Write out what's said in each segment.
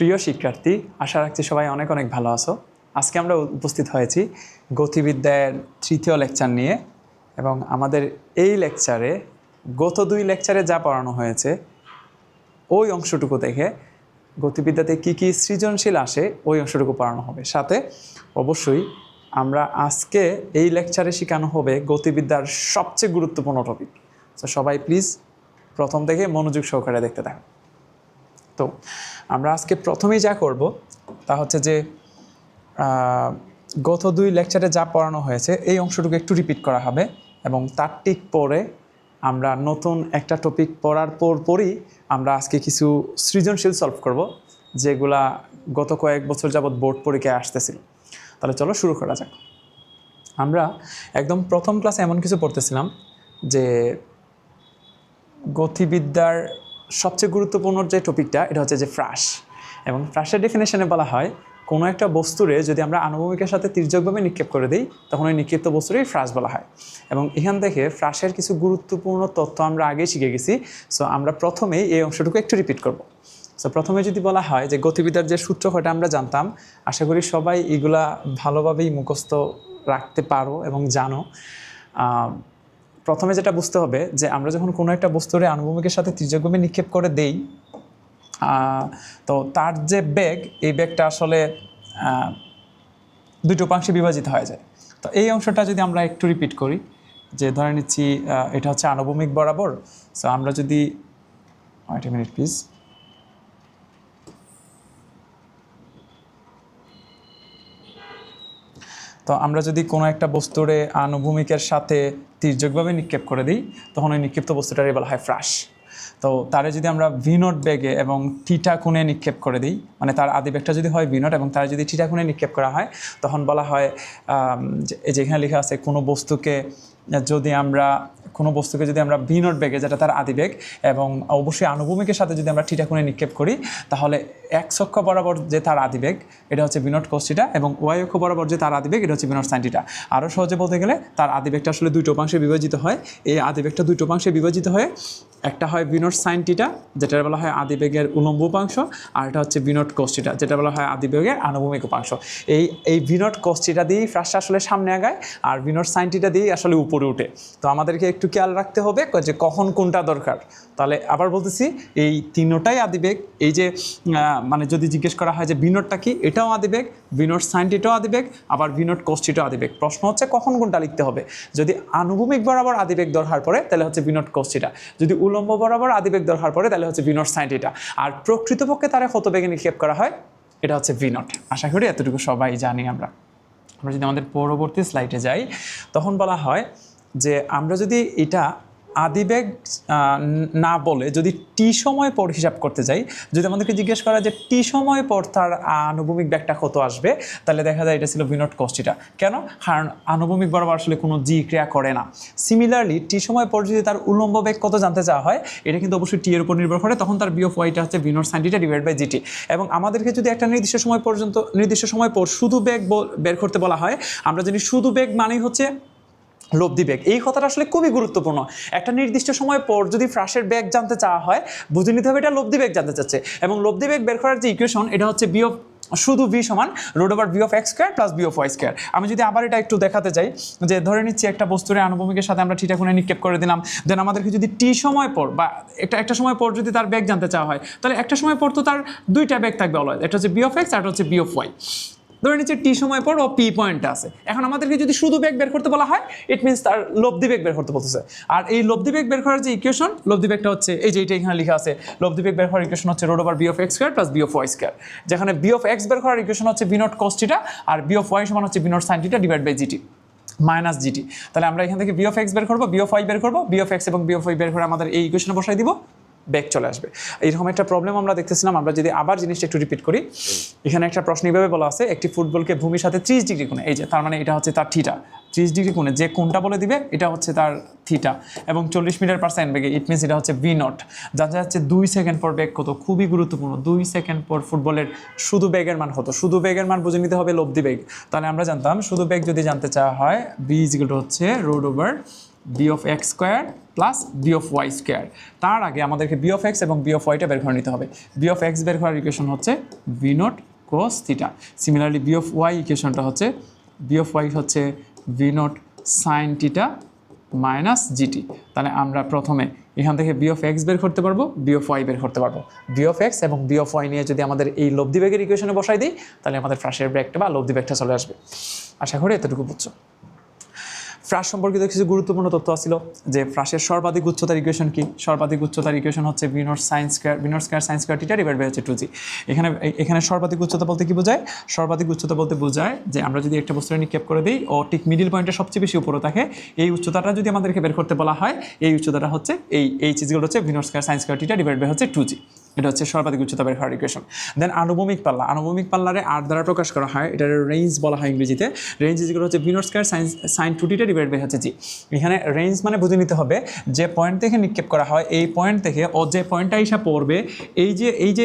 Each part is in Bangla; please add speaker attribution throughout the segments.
Speaker 1: প্রিয় শিক্ষার্থী, আশা রাখছি সবাই অনেক অনেক ভালো আছো। আজকে আমরা উপস্থিত হয়েছি গতিবিদ্যার তৃতীয় লেকচার নিয়ে, এবং আমাদের এই লেকচারে গত দুই লেকচারে যা পড়ানো হয়েছে ওই অংশটুকু দেখে গতিবিদ্যাতে কি কি সৃজনশীল আসে ওই অংশটুকু পড়ানো হবে। সাথে অবশ্যই আমরা আজকে এই লেকচারে শেখানো হবে গতিবিদ্যার সবচেয়ে গুরুত্বপূর্ণ টপিক। তো সবাই প্লিজ প্রথম থেকে মনোযোগ সহকারে দেখতে থাকুন। তো আমরা আজকে প্রথমেই যা করব তা হচ্ছে যে গত দুই লেকচারে যা পড়ানো হয়েছে এই অংশটুকু একটু রিপিট করা হবে, এবং তার ঠিক পরে আমরা নতুন একটা টপিক পড়ার পরই আমরা আজকে কিছু সৃজনশীল সলভ করব, যেগুলা গত কয়েক বছর যাবৎ বোর্ড পরীক্ষায় আসতেছিল। তাহলে চলো শুরু করা যাক। আমরা একদম প্রথম ক্লাসে এমন কিছু পড়তেছিলাম যে গতিবিদ্যার সবচেয়ে গুরুত্বপূর্ণ যে টপিকটা এটা হচ্ছে যে ফ্রাস, এবং ফ্রাসের ডেফিনেশনে বলা হয় কোনো একটা বস্তুরে যদি আমরা আনুভূমিকের সাথে তির্যকভাবে নিক্ষেপ করে দিই তখন ওই নিক্ষিপ্ত বস্তুরই ফ্রাস বলা হয়। এবং এখান থেকে ফ্রাসের কিছু গুরুত্বপূর্ণ তথ্য আমরা আগেই শিখে গেছি। সো আমরা প্রথমেই এই অংশটুকু একটু রিপিট করব। সো প্রথমে যদি বলা হয় যে গতিবিদ্যার যে সূত্র কয়টা আমরা জানতাম, আশা করি সবাই এগুলা ভালোভাবেই মুখস্থ রাখতে পারো এবং জানো। প্রথমে যেটা বুঝতে হবে যে আমরা যখন কোনো একটা বস্তুরে আনুভূমিকের সাথে তির্যকভাবে নিক্ষেপ করে দেই, তো তার যে বেগ, এই বেগটা আসলে দুটো অংশে বিভাজিত হয়ে যায়। তো এই অংশটা যদি আমরা একটু রিপিট করি, যে ধরে নিচ্ছি এটা হচ্ছে আনুভূমিক বরাবর। সো আমরা যদি ওয়েট এ মিনিট প্লিজ, তো আমরা যদি কোনো একটা বস্তুরে আনুভূমিকের সাথে তির্যকভাবে নিক্ষেপ করে দিই তখন ওই নিক্ষিপ্ত বস্তুটারই বলা হয় ফ্রাস। তো তারে যদি আমরা ভিনট বেগে এবং থিটা কোণে নিক্ষেপ করে দিই, মানে তার আদিবেগটা যদি হয় ভিনট এবং তার যদি থিটা কোণে নিক্ষেপ করা হয় তখন বলা হয় যেখানে লেখা আছে কোনো বস্তুকে যদি আমরা ভিনট বেগে, যেটা তার আদিবেগ, এবং অবশ্যই আনুভূমিকের সাথে যদি আমরা থিটা কোণে নিক্ষেপ করি তাহলে এক্স অক্ষ বরাবর যে তার আদিবেগ এটা হচ্ছে ভিনট কস থিটা, এবং ওয়াই অক্ষ বরাবর যে তার আদিবেগ এটা হচ্ছে ভিনট সাইন থিটা। আরও সহজে বলতে গেলে তার আদিবেগটা আসলে দুটো অংশে বিভাজিত হয়। এই আদিবেগটা দুটো অংশে বিভাজিত হয়ে একটা হয় ভিনট সাইন থিটা, যেটা বলা হয় আদিবেগের উলম্ব উপাংশ, আর এটা হচ্ছে ভিনট কস থিটা, যেটা বলা হয় আদিবেগের আনুভূমিক উপাংশ। এই ভিনট কস থিটা দিয়েই ফ্রাসটা আসলে সামনে আগায়, আর ভিনট সাইন থিটা দিয়েই আসলে উপরে উঠে। তো আমাদেরকে একটু খেয়াল রাখতে হবে যে কখন কোনটা দরকার। তাহলে আবার বলতেছি, এই তিনটাই আদিবেগ। এই যে মানে যদি জিজ্ঞেস করা হয় যে ভিনটটা কি, এটাও আদিবেগ, ভিনট সাইন থিটাও আদিবেগ, আবার ভিনট কস থিটাও আদিবেগ। প্রশ্ন হচ্ছে কখন কোনটা লিখতে হবে। যদি আনুভূমিক বরাবর আদিবেগ দরকার পড়ে তাহলে হচ্ছে ভিনট কস থিটা, যদি উলম্ব বরাবর আদিবেগ দরকার পড়ে তাহলে হচ্ছে ভিনট সাইন থিটা, আর প্রকৃতপক্ষে তারা কত বেগে নিক্ষেপ করা হয় এটা হচ্ছে ভিনট। আশা করি এতটুকু সবাই জানি। আমরা যদি আমাদের পরবর্তী স্লাইডে যাই তখন বলা হয় যে আমরা যদি এটা আদিবেগ না বলে যদি টি সময় পর হিসাব করতে যাই, যদি আমাদেরকে জিজ্ঞেস করা যে টি সময় পর তার আনুভূমিক বেগটা কত আসবে, তাহলে দেখা যায় এটা ছিল ভিনট কস থিটা। কেন? কারণ আনুভূমিক বরাবর আসলে কোনো জি ক্রিয়া করে না। সিমিলারলি টি সময় পর যদি তার উলম্ব বেগ কত জানতে চাওয়া হয়, এটা কিন্তু অবশ্যই টি এর উপর নির্ভর করে, তখন তার বিয়োগ ওয়াইটা হচ্ছে v naught sine theta divide by g t. এবং আমাদেরকে যদি একটা নির্দিষ্ট সময় পর শুধু বেগ বের করতে বলা হয়, আমরা জানি শুধু বেগ মানেই হচ্ছে লব্ধি বেগ। এই কথাটা আসলে খুবই গুরুত্বপূর্ণ। একটা নির্দিষ্ট সময় পর যদি ফ্রাসের বেগ জানতে চাওয়া হয়, বুঝে নিতে হবে এটা লব্ধি বেগ জানতে চাচ্ছে। এবং লব্ধি বেগ বের করার যে ইকুয়েশন এটা হচ্ছে বিয়োগ শুধু ভি সমান root over v of x square plus v of Y square. আমি যদি আবার এটা একটু দেখাতে চাই, যে ধরে নিচ্ছি একটা বস্তুরে আনুভূমিকের সাথে আমরা থিটা কোণে নিক্ষেপ করে দিলাম, দেন আমাদেরকে যদি টি সময় পর বা একটা সময় পর যদি তার বেগ জানতে চাওয়া হয়, তাহলে একটা সময় পর তো তার দুইটা বেগ থাকবে অলওয়েজ, একটা হচ্ছে বি অফ এক্স আর একটা হচ্ছে বি অফ ওয়াই। ধরে নিচ্ছে টি সময় পর ও পি পয়েন্ট আছে। এখন আমাদেরকে যদি শুধু বেগ বের করতে বলা হয়, ইট মিনস তার লব্ধি বেগ বের করতে বলতেছে। আর এই লব্ধি বেগ বের করার যে ইকুয়েশন, লব্ধি বেগটা হচ্ছে এই যে এটা এখানে লেখা আছে, লব্ধি বেগ বের করার ইকুয়েশন হচ্ছে root over B of x square plus B of Y square, যেখানে বি অফ এক্স বের করার ইকুয়েশন হচ্ছে ভিনট কস থিটা, আর বি অফ ওয়াই সমান হচ্ছে v naught sine theta divide by g t minus GT. তাহলে আমরা এখান থেকে বি অফ এক্স বের করবো, বি অফ ওয়াই বের করবো, বি অফ এক্স এবং বি অফ ওয়াই বের করে আমাদের এই ইকুয়েশনে বসাই দিব, বেগ চলে আসবে। এইরকম একটা প্রবলেম আমরা দেখতেছিলাম। আমরা যদি আবার জিনিসটা একটু রিপিট করি, এখানে একটা প্রশ্ন এইভাবে বলা আছে, একটি ফুটবলকে ভূমির সাথে 30 ডিগ্রি কোণে, এই যে তার মানে এটা হচ্ছে তার থিটা, 30 ডিগ্রি কোণে যে কোণটা বলে দিবে এটা হচ্ছে তার থিটা, এবং 40 মিটার পার সেকেন্ড বেগে, ইট মিনস এটা হচ্ছে ভি নট। জানতে যাচ্ছে 2 সেকেন্ড পর বেগ কত, খুবই গুরুত্বপূর্ণ। 2 সেকেন্ড পর ফুটবলের শুধু বেগের মান কত, শুধু বেগের মান বুঝে নিতে হবে লব্ধি বেগ। তাহলে আমরা জানতাম শুধু বেগ যদি জানতে চাওয়া হয়, বি ইজ ইকুয়াল টু হচ্ছে root over B of x square plus B of Y square. তার আগে আমাদেরকে বি অফ এক্স এবং বি অফ ওয়াইটা বের করে নিতে হবে। বি অফ এক্স বের করার ইকুয়েশন হচ্ছে V naught cos theta. Similarly B of Y ইকুয়েশনটা হচ্ছে বি অফ ওয়াই হচ্ছে V naught sine theta minus GT. তাহলে আমরা প্রথমে এখান থেকে বি অফ এক্স বের করতে পারবো, বি অফ ওয়াই বের করতে পারবো। বি অফ এক্স এবং বি অফ ওয়াই নিয়ে যদি আমাদের এই লব্ধি বেগের ইকুয়েশনে বসাই দিই, তাহলে আমাদের ফ্রাসের ব্যাগটা বা লব্ধি ব্যাগটা চলে আসবে। আশা করি এতটুকু বুঝছো। ফ্রাস সম্পর্কিত কিছু গুরুত্বপূর্ণ তথ্য ছিল যে ফ্রাসের সর্বাধিক উচ্চতার ইকুয়েশন কি? সর্বাধিক উচ্চতার ইকুয়েশন হচ্ছে V naught square sine square theta divide by হচ্ছে 2g। এখানে সর্বাধিক উচ্চতা বলতে কি বোঝায়? সর্বাধিক উচ্চতা বলতে বোঝায় যে আমরা যদি একটা বস্তুকে নিক্ষেপ করে দিই ও ঠিক মিডিল পয়েন্টে সবচেয়ে বেশি উপরে থাকে, এই উচ্চতাটা যদি আমাদেরকে বের করতে বলা হয়, এই উচ্চতাটা হচ্ছে এই চিজগুলো হচ্ছে V naught square sine square theta divide by হচ্ছে 2g। এটা হচ্ছে সর্বাধিক উচ্চতা বের করার ইকুয়েশন। দেন আনুভূমিক পাল্লা, আনুভূমিক পাল্লারে আর দ্বারা প্রকাশ করা হয়, এটার রেঞ্জ বলা হয় ইংরেজিতে। রেঞ্জ যেগুলো হচ্ছে ভি নট স্কয়ার সাইন 2থিটা ডিভাইড বাই হচ্ছে জি। এখানে রেঞ্জ মানে বুঝে নিতে হবে যে পয়েন্ট থেকে নিক্ষেপ করা হয়, এই পয়েন্ট থেকে ও যে পয়েন্টটা এসে পড়বে, এই যে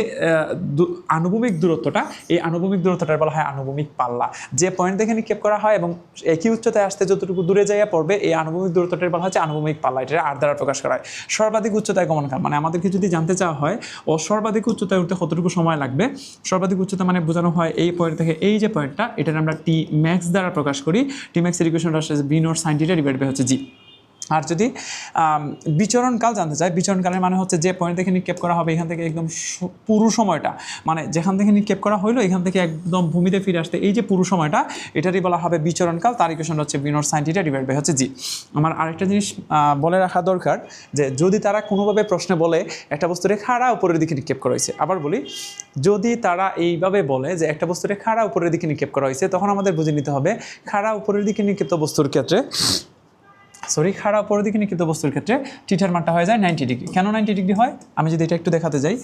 Speaker 1: আনুভূমিক দূরত্বটা, এই আনুভূমিক দূরত্বটার বলা হয় আনুভূমিক পাল্লা। যে পয়েন্ট থেকে নিক্ষেপ করা হয় এবং একই উচ্চতায় আসতে যতটুকু দূরে যাইয়া পড়বে, এই আনুভূমিক দূরত্বটার বলা হচ্ছে আনুভূমিক পাল্লা। এটা আর দ্বারা প্রকাশ করা হয়। সর্বাধিক উচ্চতায় গমনকাল মানে আমাদেরকে যদি জানতে চাওয়া হয় ও সর্বাধিক উচ্চতায় উঠতে কতটুকু সময় লাগবে, সর্বাধিক উচ্চতা মানে বোঝানো হয় এই পয়েন্ট থেকে এই যে পয়েন্টটা, এটার আমরা টি ম্যাক্স দ্বারা প্রকাশ করি। টি ম্যাক্সের ইকুয়েশনটা আসছে v naught sine theta divide by হচ্ছে জি। আর যদি বিচরণকাল জানতে চাই, বিচরণকালের মানে হচ্ছে যে পয়েন্ট থেকে নিক্ষেপ করা হবে এখান থেকে একদম পুরো সময়টা, মানে যেখান থেকে নিক্ষেপ করা হইলো এখান থেকে একদম ভূমিতে ফিরে আসতে এই যে পুরো সময়টা, এটারই বলা হবে বিচরণকাল। তার ইকুয়েশন হচ্ছে V naught sine theta divide by হচ্ছে জি। আমার আরেকটা জিনিস বলে রাখা দরকার যে যদি তারা কোনোভাবে প্রশ্নে বলে একটা বস্তুরে খাড়া উপরের দিকে নিক্ষেপ করা হয়েছে, আবার বলি যদি তারা এইভাবে বলে যে একটা বস্তুরে খাড়া উপরের দিকে নিক্ষেপ করা হয়েছে, তখন আমাদের বুঝে নিতে হবে খাড়া উপরের দিকে নিক্ষিপ্ত বস্তুর ক্ষেত্রে খাড়া উপরের দিকে নিক্ষিপ্ত বস্তুর ক্ষেত্রে থিটার মানটা হয়ে যায় 90 ডিগ্রি। কেন 90 ডিগ্রি হয়? আমি যদি এটা একটু দেখাতে যাই,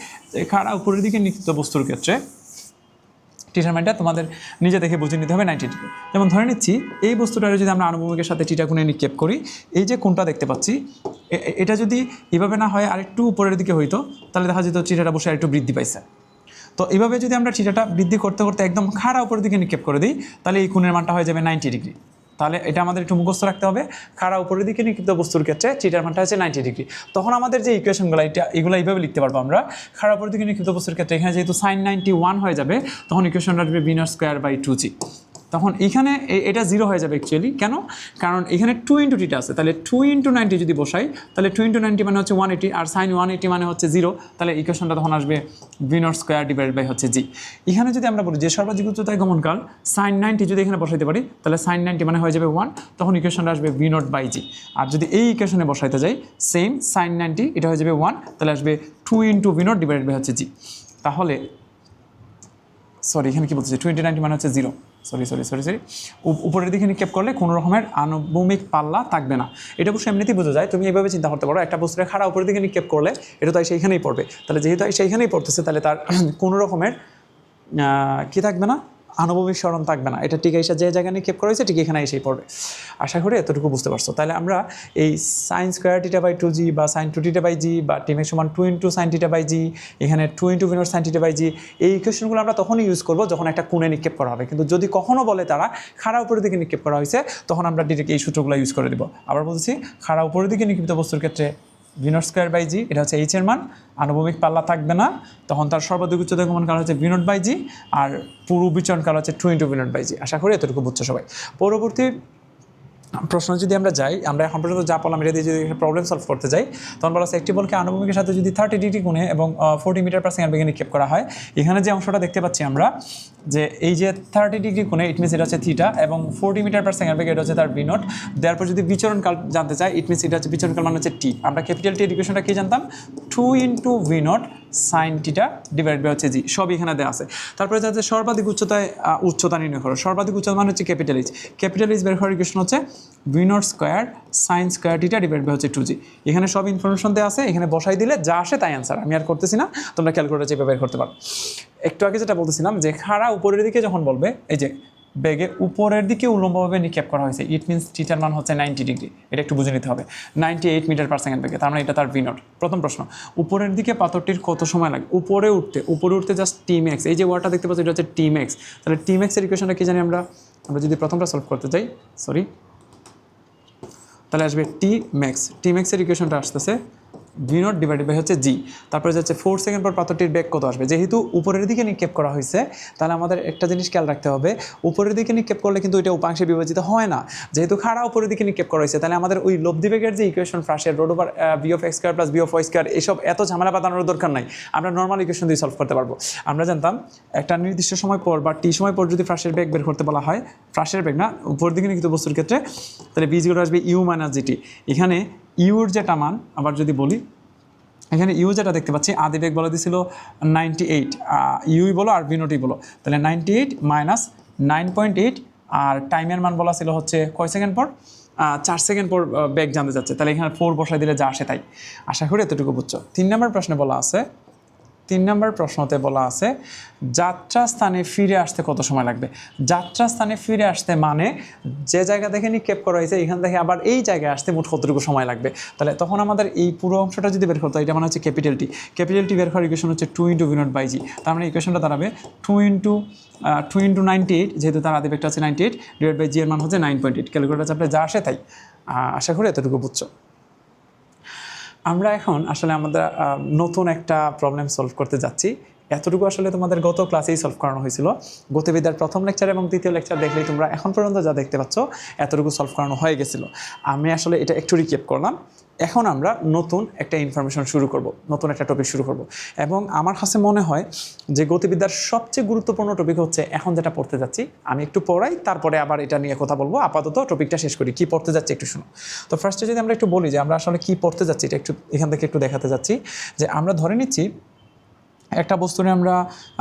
Speaker 1: খাড়া উপরের দিকে নিক্ষিপ্ত বস্তুর ক্ষেত্রে থিটার মানটা তোমাদের নিজে দেখে বুঝে নিতে হবে 90 ডিগ্রি। যেমন ধরে নিচ্ছি এই বস্তুটারে যদি আমরা আনুভূমিকের সাথে থিটা কোণে নিক্ষেপ করি, এই যে কোণটা দেখতে পাচ্ছি এটা যদি এভাবে না হয় আরেকটু উপরের দিকে হইতো, তাহলে দেখা যেত থিটাটা বসে আরেকটু বৃদ্ধি পাইছে। তো এইভাবে যদি আমরা থিটাটা বৃদ্ধি করতে করতে একদম খাড়া উপরের দিকে নিক্ষেপ করে দিই, তাহলে এই কোণের মানটা হয়ে যাবে 90 ডিগ্রি। তাহলে এটা আমাদের একটু মুখস্থ রাখতে হবে। খাড়া উপরের দিকে নিক্ষিপ্ত বস্তুর ক্ষেত্রে থিটার মানটা হচ্ছে 90 ডিগ্রি। তখন আমাদের যে ইকুয়েশনগুলো এগুলো এইভাবে লিখতে পারবো আমরা। খাড়া উপরের দিকে নিক্ষিপ্ত বস্তুর ক্ষেত্রে এখানে যেহেতু সাইন 91 হয়ে যাবে, তখন ইকুয়েশনটা আসবে v not square by 2g। তখন এখানে এটা 0 হয়ে যাবে অ্যাকচুয়ালি। কেন? কারণ এখানে 2 ইন্টু থিটা আছে, তাহলে 2 ইন্টু 90 যদি বসাই, তাহলে 2 ইন্টু 90 মানে হচ্ছে 180, আর সাইন 180 মানে হচ্ছে 0। তাহলে ইকুয়েশনটা তখন আসবে v not square divide by হচ্ছে জি। এখানে যদি আমরা বলি যে সর্বাধিক উচ্চতায় গমনকাল সাইন 90 যদি এখানে বসাইতে পারি, তাহলে সাইন 90 মানে হয়ে যাবে 1, তখন ইকুয়েশনটা আসবে ভি নট বাই জি। আর যদি এই ইকুয়েশনে বসাইতে যাই সেম সাইন 90, এটা হয়ে যাবে 1, তাহলে আসবে 2 into V naught divide by হচ্ছে জি। তাহলে এখানে কি বলছে 2 ইন্টু 90 মানে হচ্ছে 0। সরি উপরের দিকে নিক্ষেপ করলে কোনো রকমের আনুভূমিক পাল্লা থাকবে না। এটা অবশ্যই এমনিতেই বোঝা যায়। তুমি এইভাবে চিন্তা করতে পারো, একটা বস্তুরে খাড়া উপরের দিকে নিক্ষেপ করলে এটা তো সেইখানেই পড়বে, তাহলে যেহেতু সেইখানেই পড়তেছে, তাহলে তার কোনো রকমের কি থাকবে না, আনুভূমিক স্মরণ থাকবে না। এটা ঠিক এসে যে জায়গায় নিক্ষেপ করা হয়েছে ঠিক এখানে এসেই পড়বে। আশা করি এতটুকু বুঝতে পারছো। তাহলে আমরা এই sine square theta by 2g বা সাইন 2 থিটা বাই জি বা টিমের সমান 2 into sine theta by G, এখানে 2 into V naught sine theta by G, এই ইকুয়েশনগুলো আমরা তখনই ইউজ করবো যখন একটা কোণে নিক্ষেপ করা হবে। কিন্তু যদি কখনো বলে তারা খাড়া উপরের দিকে নিক্ষেপ করা হয়েছে, তখন আমরা ডিরেক্ট এই সূত্রগুলো ইউজ করে দেবো। আবার বলছি, খাড়া উপরের দিকে নিক্ষিপ্ত বস্তুর ক্ষেত্রে ভি নট স্কয়ার বাই জি, এটা হচ্ছে এইচ এর মান, আনুভূমিক পাল্লা থাকবে না, তখন তার সর্বাধিক উচ্চতায় গমনকাল হচ্ছে ভি নট বাই জি, আর পুরো বিচরণকাল হচ্ছে 2 ইন্টু ভি নট বাই জি। আশা করি এতটুকু বুঝছো সবাই। পরবর্তী প্রশ্ন যদি আমরা যাই, আমরা এখন পর্যন্ত যা বললাম এটা দিয়ে যদি প্রবলেম সলভ করতে যাই, তখন বলা হচ্ছে একটি বলকে আনুভূমিকের সাথে যদি 30 ডিগ্রি কোণে এবং 40 মিটার পার সেকেন্ড বেগে নিক্ষেপ করা হয়। এখানে যে অংশটা দেখতে পাচ্ছি আমরা, যে এই যে 30 ডিগ্রি কোণে, ইট মিনস এটা হচ্ছে থিটা, এবং 40 মিটার পার সেকেন্ড বেগে এটা হচ্ছে তার ভি নট। তারপর যদি বিচরণকাল জানতে চাই, ইট মিনস এটা হচ্ছে বিচরণকাল মানে হচ্ছে টি। আমরা ক্যাপিটাল টি এডুকেশনটা কি জানতাম? 2 into V naught sine theta divide by হচ্ছে জি। সব এখানে দেওয়া আছে। তারপরে যাচ্ছে সর্বাধিক উচ্চতা নির্ণয় করো। সর্বাধিক উচ্চতা মানে হচ্ছে ক্যাপিটাল এইচ। ক্যাপিটাল এইচ বের করার ইকুয়েশন হচ্ছে V naught square sine square theta divide by হচ্ছে 2g। এখানে সব ইনফরমেশন দেওয়া আছে, এখানে বসাই দিলে যা আসে তাই অ্যান্সার। আমি আর করতেছি না, তোমরা ক্যালকুলেটর চেপে বের করতে পারো। একটু আগে যেটা বলতেছিলাম যে খাড়া উপরের দিকে যখন বলবে, এই যে বেগে উপরের দিকে উল্লম্বভাবে নিক্ষেপ করা হয়েছে, ইট মিনস থিটার মান হচ্ছে 90 ডিগ্রি। এটা একটু বুঝে নিতে হবে। 98 মিটার পার সেকেন্ড বেগে, তার মানে এটা তার ভি নট। প্রথম প্রশ্ন, উপরের দিকে পাথরটির কত সময় লাগে উপরে উঠতে জাস্ট টি ম্যাক্স, এই যে ওয়ার্ডটা দেখতে পাচ্ছি এটা হচ্ছে টি ম্যাক্স। তাহলে টি ম্যাক্সের ইকুয়েশনটা কি জানি আমরা যদি প্রথমটা সলভ করতে যাই, তাহলে আসবে টি ম্যাক্সের ইকুয়েশনটা আসতেছে v0 ডিভাইডেড বাই হচ্ছে জি, তারপরে যাচ্ছে 4 সেকেন্ড পর পাথরটির বেগ কত আসবে। যেহেতু উপরের দিকে নিক্ষেপ করা হয়েছে তাহলে আমাদের একটা জিনিস খেয়াল রাখতে হবে, উপরের দিকে নিক্ষেপ করলে কিন্তু এটা উপাংশে বিভাজিত হয় না। যেহেতু খাড়া উপরের দিকে নিক্ষেপ করা হয়েছে তাহলে আমাদের ওই লব্ধি বেগের যে ইকুয়েশন ফ্রাশের root over B of x square plus B of Y square এসব এত ঝামেলা পাতানোর দরকার নাই, আমরা নর্মাল ইকুয়েশন দিয়ে সলভ করতে পারবো। আমরা জানতাম একটা নির্দিষ্ট সময় পর বা টি সময় পর যদি ফ্রাশের বেগ বের করতে বলা হয়, ফ্রাশের বেগ না উপরের দিকে নিক্ষিপ্ত বস্তুর ক্ষেত্রে, তাহলে বি জিরো আসবে ইউ মাইনাস জিটি। এখানে ইউর যেটা মান আবার যদি বলি, এখানে ইউ যেটা দেখতে পাচ্ছি আদিবেগ বলে দিয়েছিল 98, ইউই বলো আর v0ই বলো, তাহলে 98 মাইনাস 9.8, আর টাইমের মান বলা ছিল হচ্ছে কয় সেকেন্ড পর, 4 সেকেন্ড পর বেগ জানতে যাচ্ছে, তাহলে এখানে 4 বসাই দিলে যা আসে তাই। আশা করি এতটুকু বুঝছো। 3 নম্বর প্রশ্নে বলা আছে, 3 নম্বর প্রশ্নতে বলা আছে যাত্রা স্থানে ফিরে আসতে কত সময় লাগবে। যাত্রা স্থানে ফিরে আসতে মানে যে জায়গা থেকে নিক্ষেপ করা হয়েছে এখান থেকে আবার এই জায়গায় আসতে মোট কতটুকু সময় লাগবে। তাহলে তখন আমাদের এই পুরো অংশটা যদি বের করতে হয়, এটা মানে হচ্ছে ক্যাপিটাল টি বের করার ইকুয়েশন হচ্ছে 2 × v0 বাই জি। তার মানে ইকুয়েশনটা দাঁড়াবে 2 × 98, যেহেতু তার আদিবেগটা আছে 98 ডিভাইড বাই জি এর মান হচ্ছে 9.8। ক্যালকুলেটর চাপলে যা আসে তাই। আশা করি এতটুকু বুঝছো। আমরা এখন আসলে আমাদের নতুন একটা প্রবলেম সলভ করতে যাচ্ছি। এতটুকু আসলে তোমাদের গত ক্লাসেই সলভ করানো হয়েছিল। গতিবিদ্যার প্রথম লেকচার এবং দ্বিতীয় লেকচার দেখলেই তোমরা এখন পর্যন্ত যা দেখতে পাচ্ছ এতটুকু সলভ করানো হয়ে গেছিলো। আমি আসলে এটা একটু রিক্যাপ করলাম। এখন আমরা নতুন একটা ইনফরমেশন শুরু করব, নতুন একটা টপিক শুরু করব। এবং আমার কাছে মনে হয় যে গতিবিদ্যার সবচেয়ে গুরুত্বপূর্ণ টপিক হচ্ছে এখন যেটা পড়তে যাচ্ছি। আমি একটু পড়াই, তারপরে আবার এটা নিয়ে কথা বলবো। আপাতত টপিকটা শেষ করি, কি পড়তে যাচ্ছি একটু শুনো। তো ফার্স্টে যদি আমরা একটু বলি যে আমরা আসলে কি পড়তে যাচ্ছি, এটা একটু এখান থেকে একটু দেখাতে যাচ্ছি। যে আমরা ধরে নিচ্ছি একটা বস্তুরে আমরা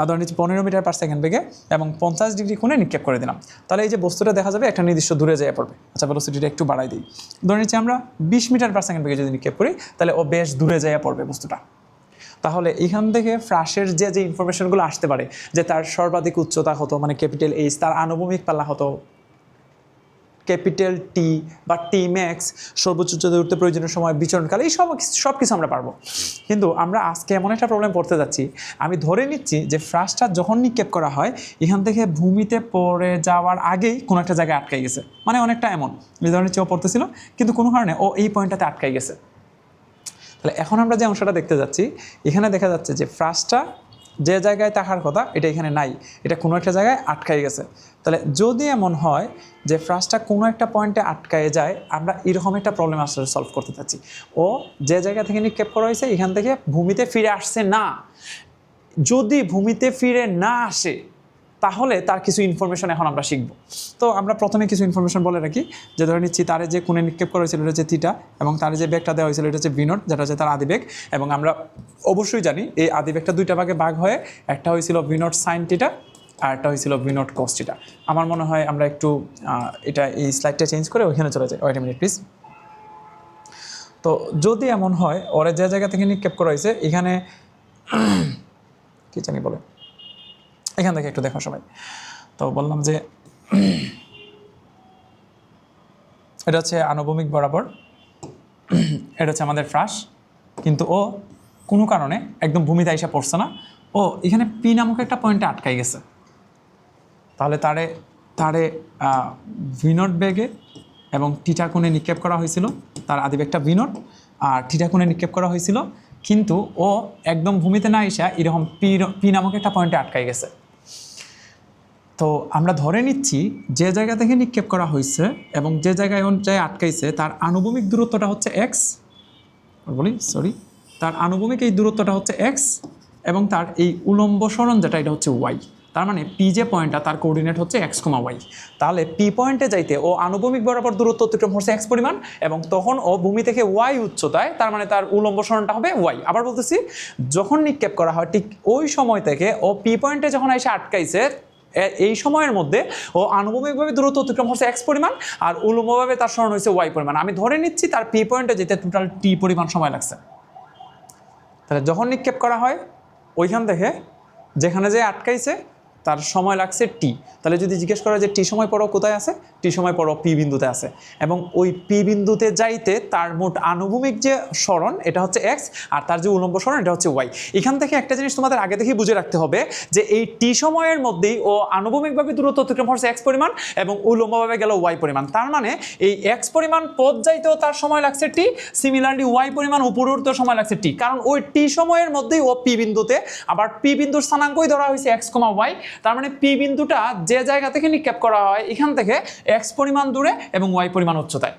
Speaker 1: ধরে নিচ্ছি 15 মিটার পার সেকেন্ড বেগে এবং 50 ডিগ্রি কোণে নিক্ষেপ করে দিলাম। তাহলে এই যে বস্তুটা দেখা যাবে একটা নির্দিষ্ট দূরে যেয়ে পড়বে। আচ্ছা, ভেলোসিটিটা একটু বাড়াই দিই। ধরে নিচ্ছি আমরা 20 মিটার পার সেকেন্ড বেগে যদি নিক্ষেপ করি তাহলে ও বেশ দূরে যেয়ে পড়বে বস্তুটা। তাহলে এখান থেকে ফ্রাশের যে ইনফরমেশনগুলো আসতে পারে, যে তার সর্বাধিক উচ্চতা হতো মানে ক্যাপিটাল এইচ, তার আনুভূমিক পাল্লা হতো ক্যাপিটাল টি বা টি ম্যাক্স, সর্বোচ্চ উচ্চতায় উঠতে প্রয়োজনীয় সময়, বিচরণকাল, এই সব কিছু আমরা পারবো। কিন্তু আমরা আজকে এমন একটা প্রবলেম পড়তে যাচ্ছি, আমি ধরে নিচ্ছি যে ফ্রাশটা যখন নিক্ষেপ করা হয় এখান থেকে ভূমিতে পড়ে যাওয়ার আগেই কোনো একটা জায়গায় আটকাই গেছে। মানে অনেকটা এমন যে ধরে নিচ্ছি ও পড়তেছিল কিন্তু কোনো কারণে ও এই পয়েন্টটাতে আটকাই গেছে। তাহলে এখন আমরা যে অংশটা দেখতে যাচ্ছি এখানে দেখা যাচ্ছে যে ফ্রাশটা যে জায়গায় থাকার কথা এটা এখানে নাই, এটা কোনো একটা জায়গায় আটকাই গেছে। তাহলে যদি এমন হয় যে ফ্রাশটা কোনো একটা পয়েন্টে আটকায় যায়, আমরা এরকম একটা প্রবলেম আসলে সলভ করতে চাচ্ছি। ও যে জায়গা থেকে নিক্ষেপ করা হয়েছে এখান থেকে ভূমিতে ফিরে আসছে না। যদি ভূমিতে ফিরে না আসে তাহলে তার কিছু ইনফরমেশন এখন আমরা শিখব। তো আমরা প্রথমে কিছু ইনফরমেশন বলে রাখি, যে ধরে নিচ্ছি তারে যে কোণে নিক্ষেপ করা হয়েছিল এটা হচ্ছে থিটা, এবং তার যে বেগটা দেওয়া হয়েছিল এটা হচ্ছে v0, যেটা হচ্ছে তার আদিবেগ। এবং আমরা অবশ্যই জানি এই আদিবেগটা দুইটা ভাগে ভাগ হয়ে একটা হয়েছিল v0 sin থিটা আর একটা হয়েছিল v0 cos থিটা। আমার মনে হয় আমরা একটু এটা এই স্লাইডটা চেঞ্জ করে ওইখানে চলে যাই। Wait a minute please. তো যদি এমন হয় ওরা যে জায়গা থেকে নিক্ষেপ করা হয়েছে এখানে কি জানি বলে, এখান থেকে একটু দেখো সবাই। তো বললাম যে এটা হচ্ছে আনুভূমিক বরাবর, এটা হচ্ছে আমাদের ফ্রাশ, কিন্তু ও কোনো কারণে একদম ভূমিতে আইসা পড়ছে না, ও এখানে পি নামক একটা পয়েন্টে আটকাই গেছে। তাহলে তারে v0 বেগে এবং থিটা কোণে নিক্ষেপ করা হয়েছিল, তার আদিবেগটা v0 আর থিটা কোণে নিক্ষেপ করা হয়েছিল, কিন্তু ও একদম ভূমিতে না এসে এরকম পি নামক একটা পয়েন্টে আটকাই গেছে। তো আমরা ধরে নিচ্ছি যে জায়গা থেকে নিক্ষেপ করা হয়েছে এবং যে জায়গায় অনুযায়ী আটকাইছে তার আনুভূমিক দূরত্বটা হচ্ছে এক্স, তার আনুভূমিক এই দূরত্বটা হচ্ছে এক্স এবং তার এই উলম্ব সরণ যেটা এটা হচ্ছে ওয়াই। তার মানে পি যে পয়েন্টটা তার কোঅর্ডিনেট হচ্ছে এক্স, ওয়াই। তাহলে পি পয়েন্টে যাইতে ও আনুভূমিক বরাবর দূরত্ব অতিক্রম করছে এক্স পরিমাণ এবং তখন ও ভূমি থেকে ওয়াই উচ্চতায়, তার মানে তার উলম্ব সরণটা হবে ওয়াই। আবার বলতেছি, যখন নিক্ষেপ করা হয় ঠিক ওই সময় থেকে ও পি পয়েন্টে যখন এসে আটকাইছে এই সময়ের মধ্যে ও আনুভূমিকভাবে দূরত্ব অতিক্রম হচ্ছে এক্স পরিমাণ আর উলম্বভাবে তার সরণ হয়েছে ওয়াই পরিমাণ। আমি ধরে নিচ্ছি তার পি পয়েন্টে যেতে টোটাল টি পরিমাণ সময় লাগছে। তাহলে যখন নিক্ষেপ করা হয় ওইখান থেকে যেখানে যে আটকাইছে তার সময় লাগছে টি। তাহলে যদি জিজ্ঞেস করা যে টি সময় পরও কোথায় আছে, টি সময় পরও পি বিন্দুতে আছে, এবং ওই পি বিন্দুতে যাইতে তার মোট আনুভূমিক যে সরণ এটা হচ্ছে এক্স, আর তার যে উলম্ব সরণ এটা হচ্ছে ওয়াই। এখান থেকে একটা জিনিস তোমাদের আগে থেকেই বুঝে রাখতে হবে যে এই টি সময়ের মধ্যেই ও আনুভূমিকভাবে দূরত্ব অতিক্রম করছে এক্স পরিমাণ এবং উলম্বভাবে গেল ওয়াই পরিমাণ। তার মানে এই এক্স পরিমাণ পথ যাইতেও তার সময় লাগছে টি, সিমিলারলি ওয়াই পরিমাণ উপরে উঠতেও সময় লাগছে টি, কারণ ওই টি সময়ের মধ্যেই ও পি বিন্দুতে, আবার পি বিন্দুর স্থানাঙ্কই ধরা হয়েছে এক্স কমা ওয়াই। তার মানে পি বিন্দুটা যে জায়গা থেকে নিক্ষেপ করা হয় এখান থেকে এক্স পরিমাণ দূরে এবং ওয়াই পরিমাণ উচ্চতায়।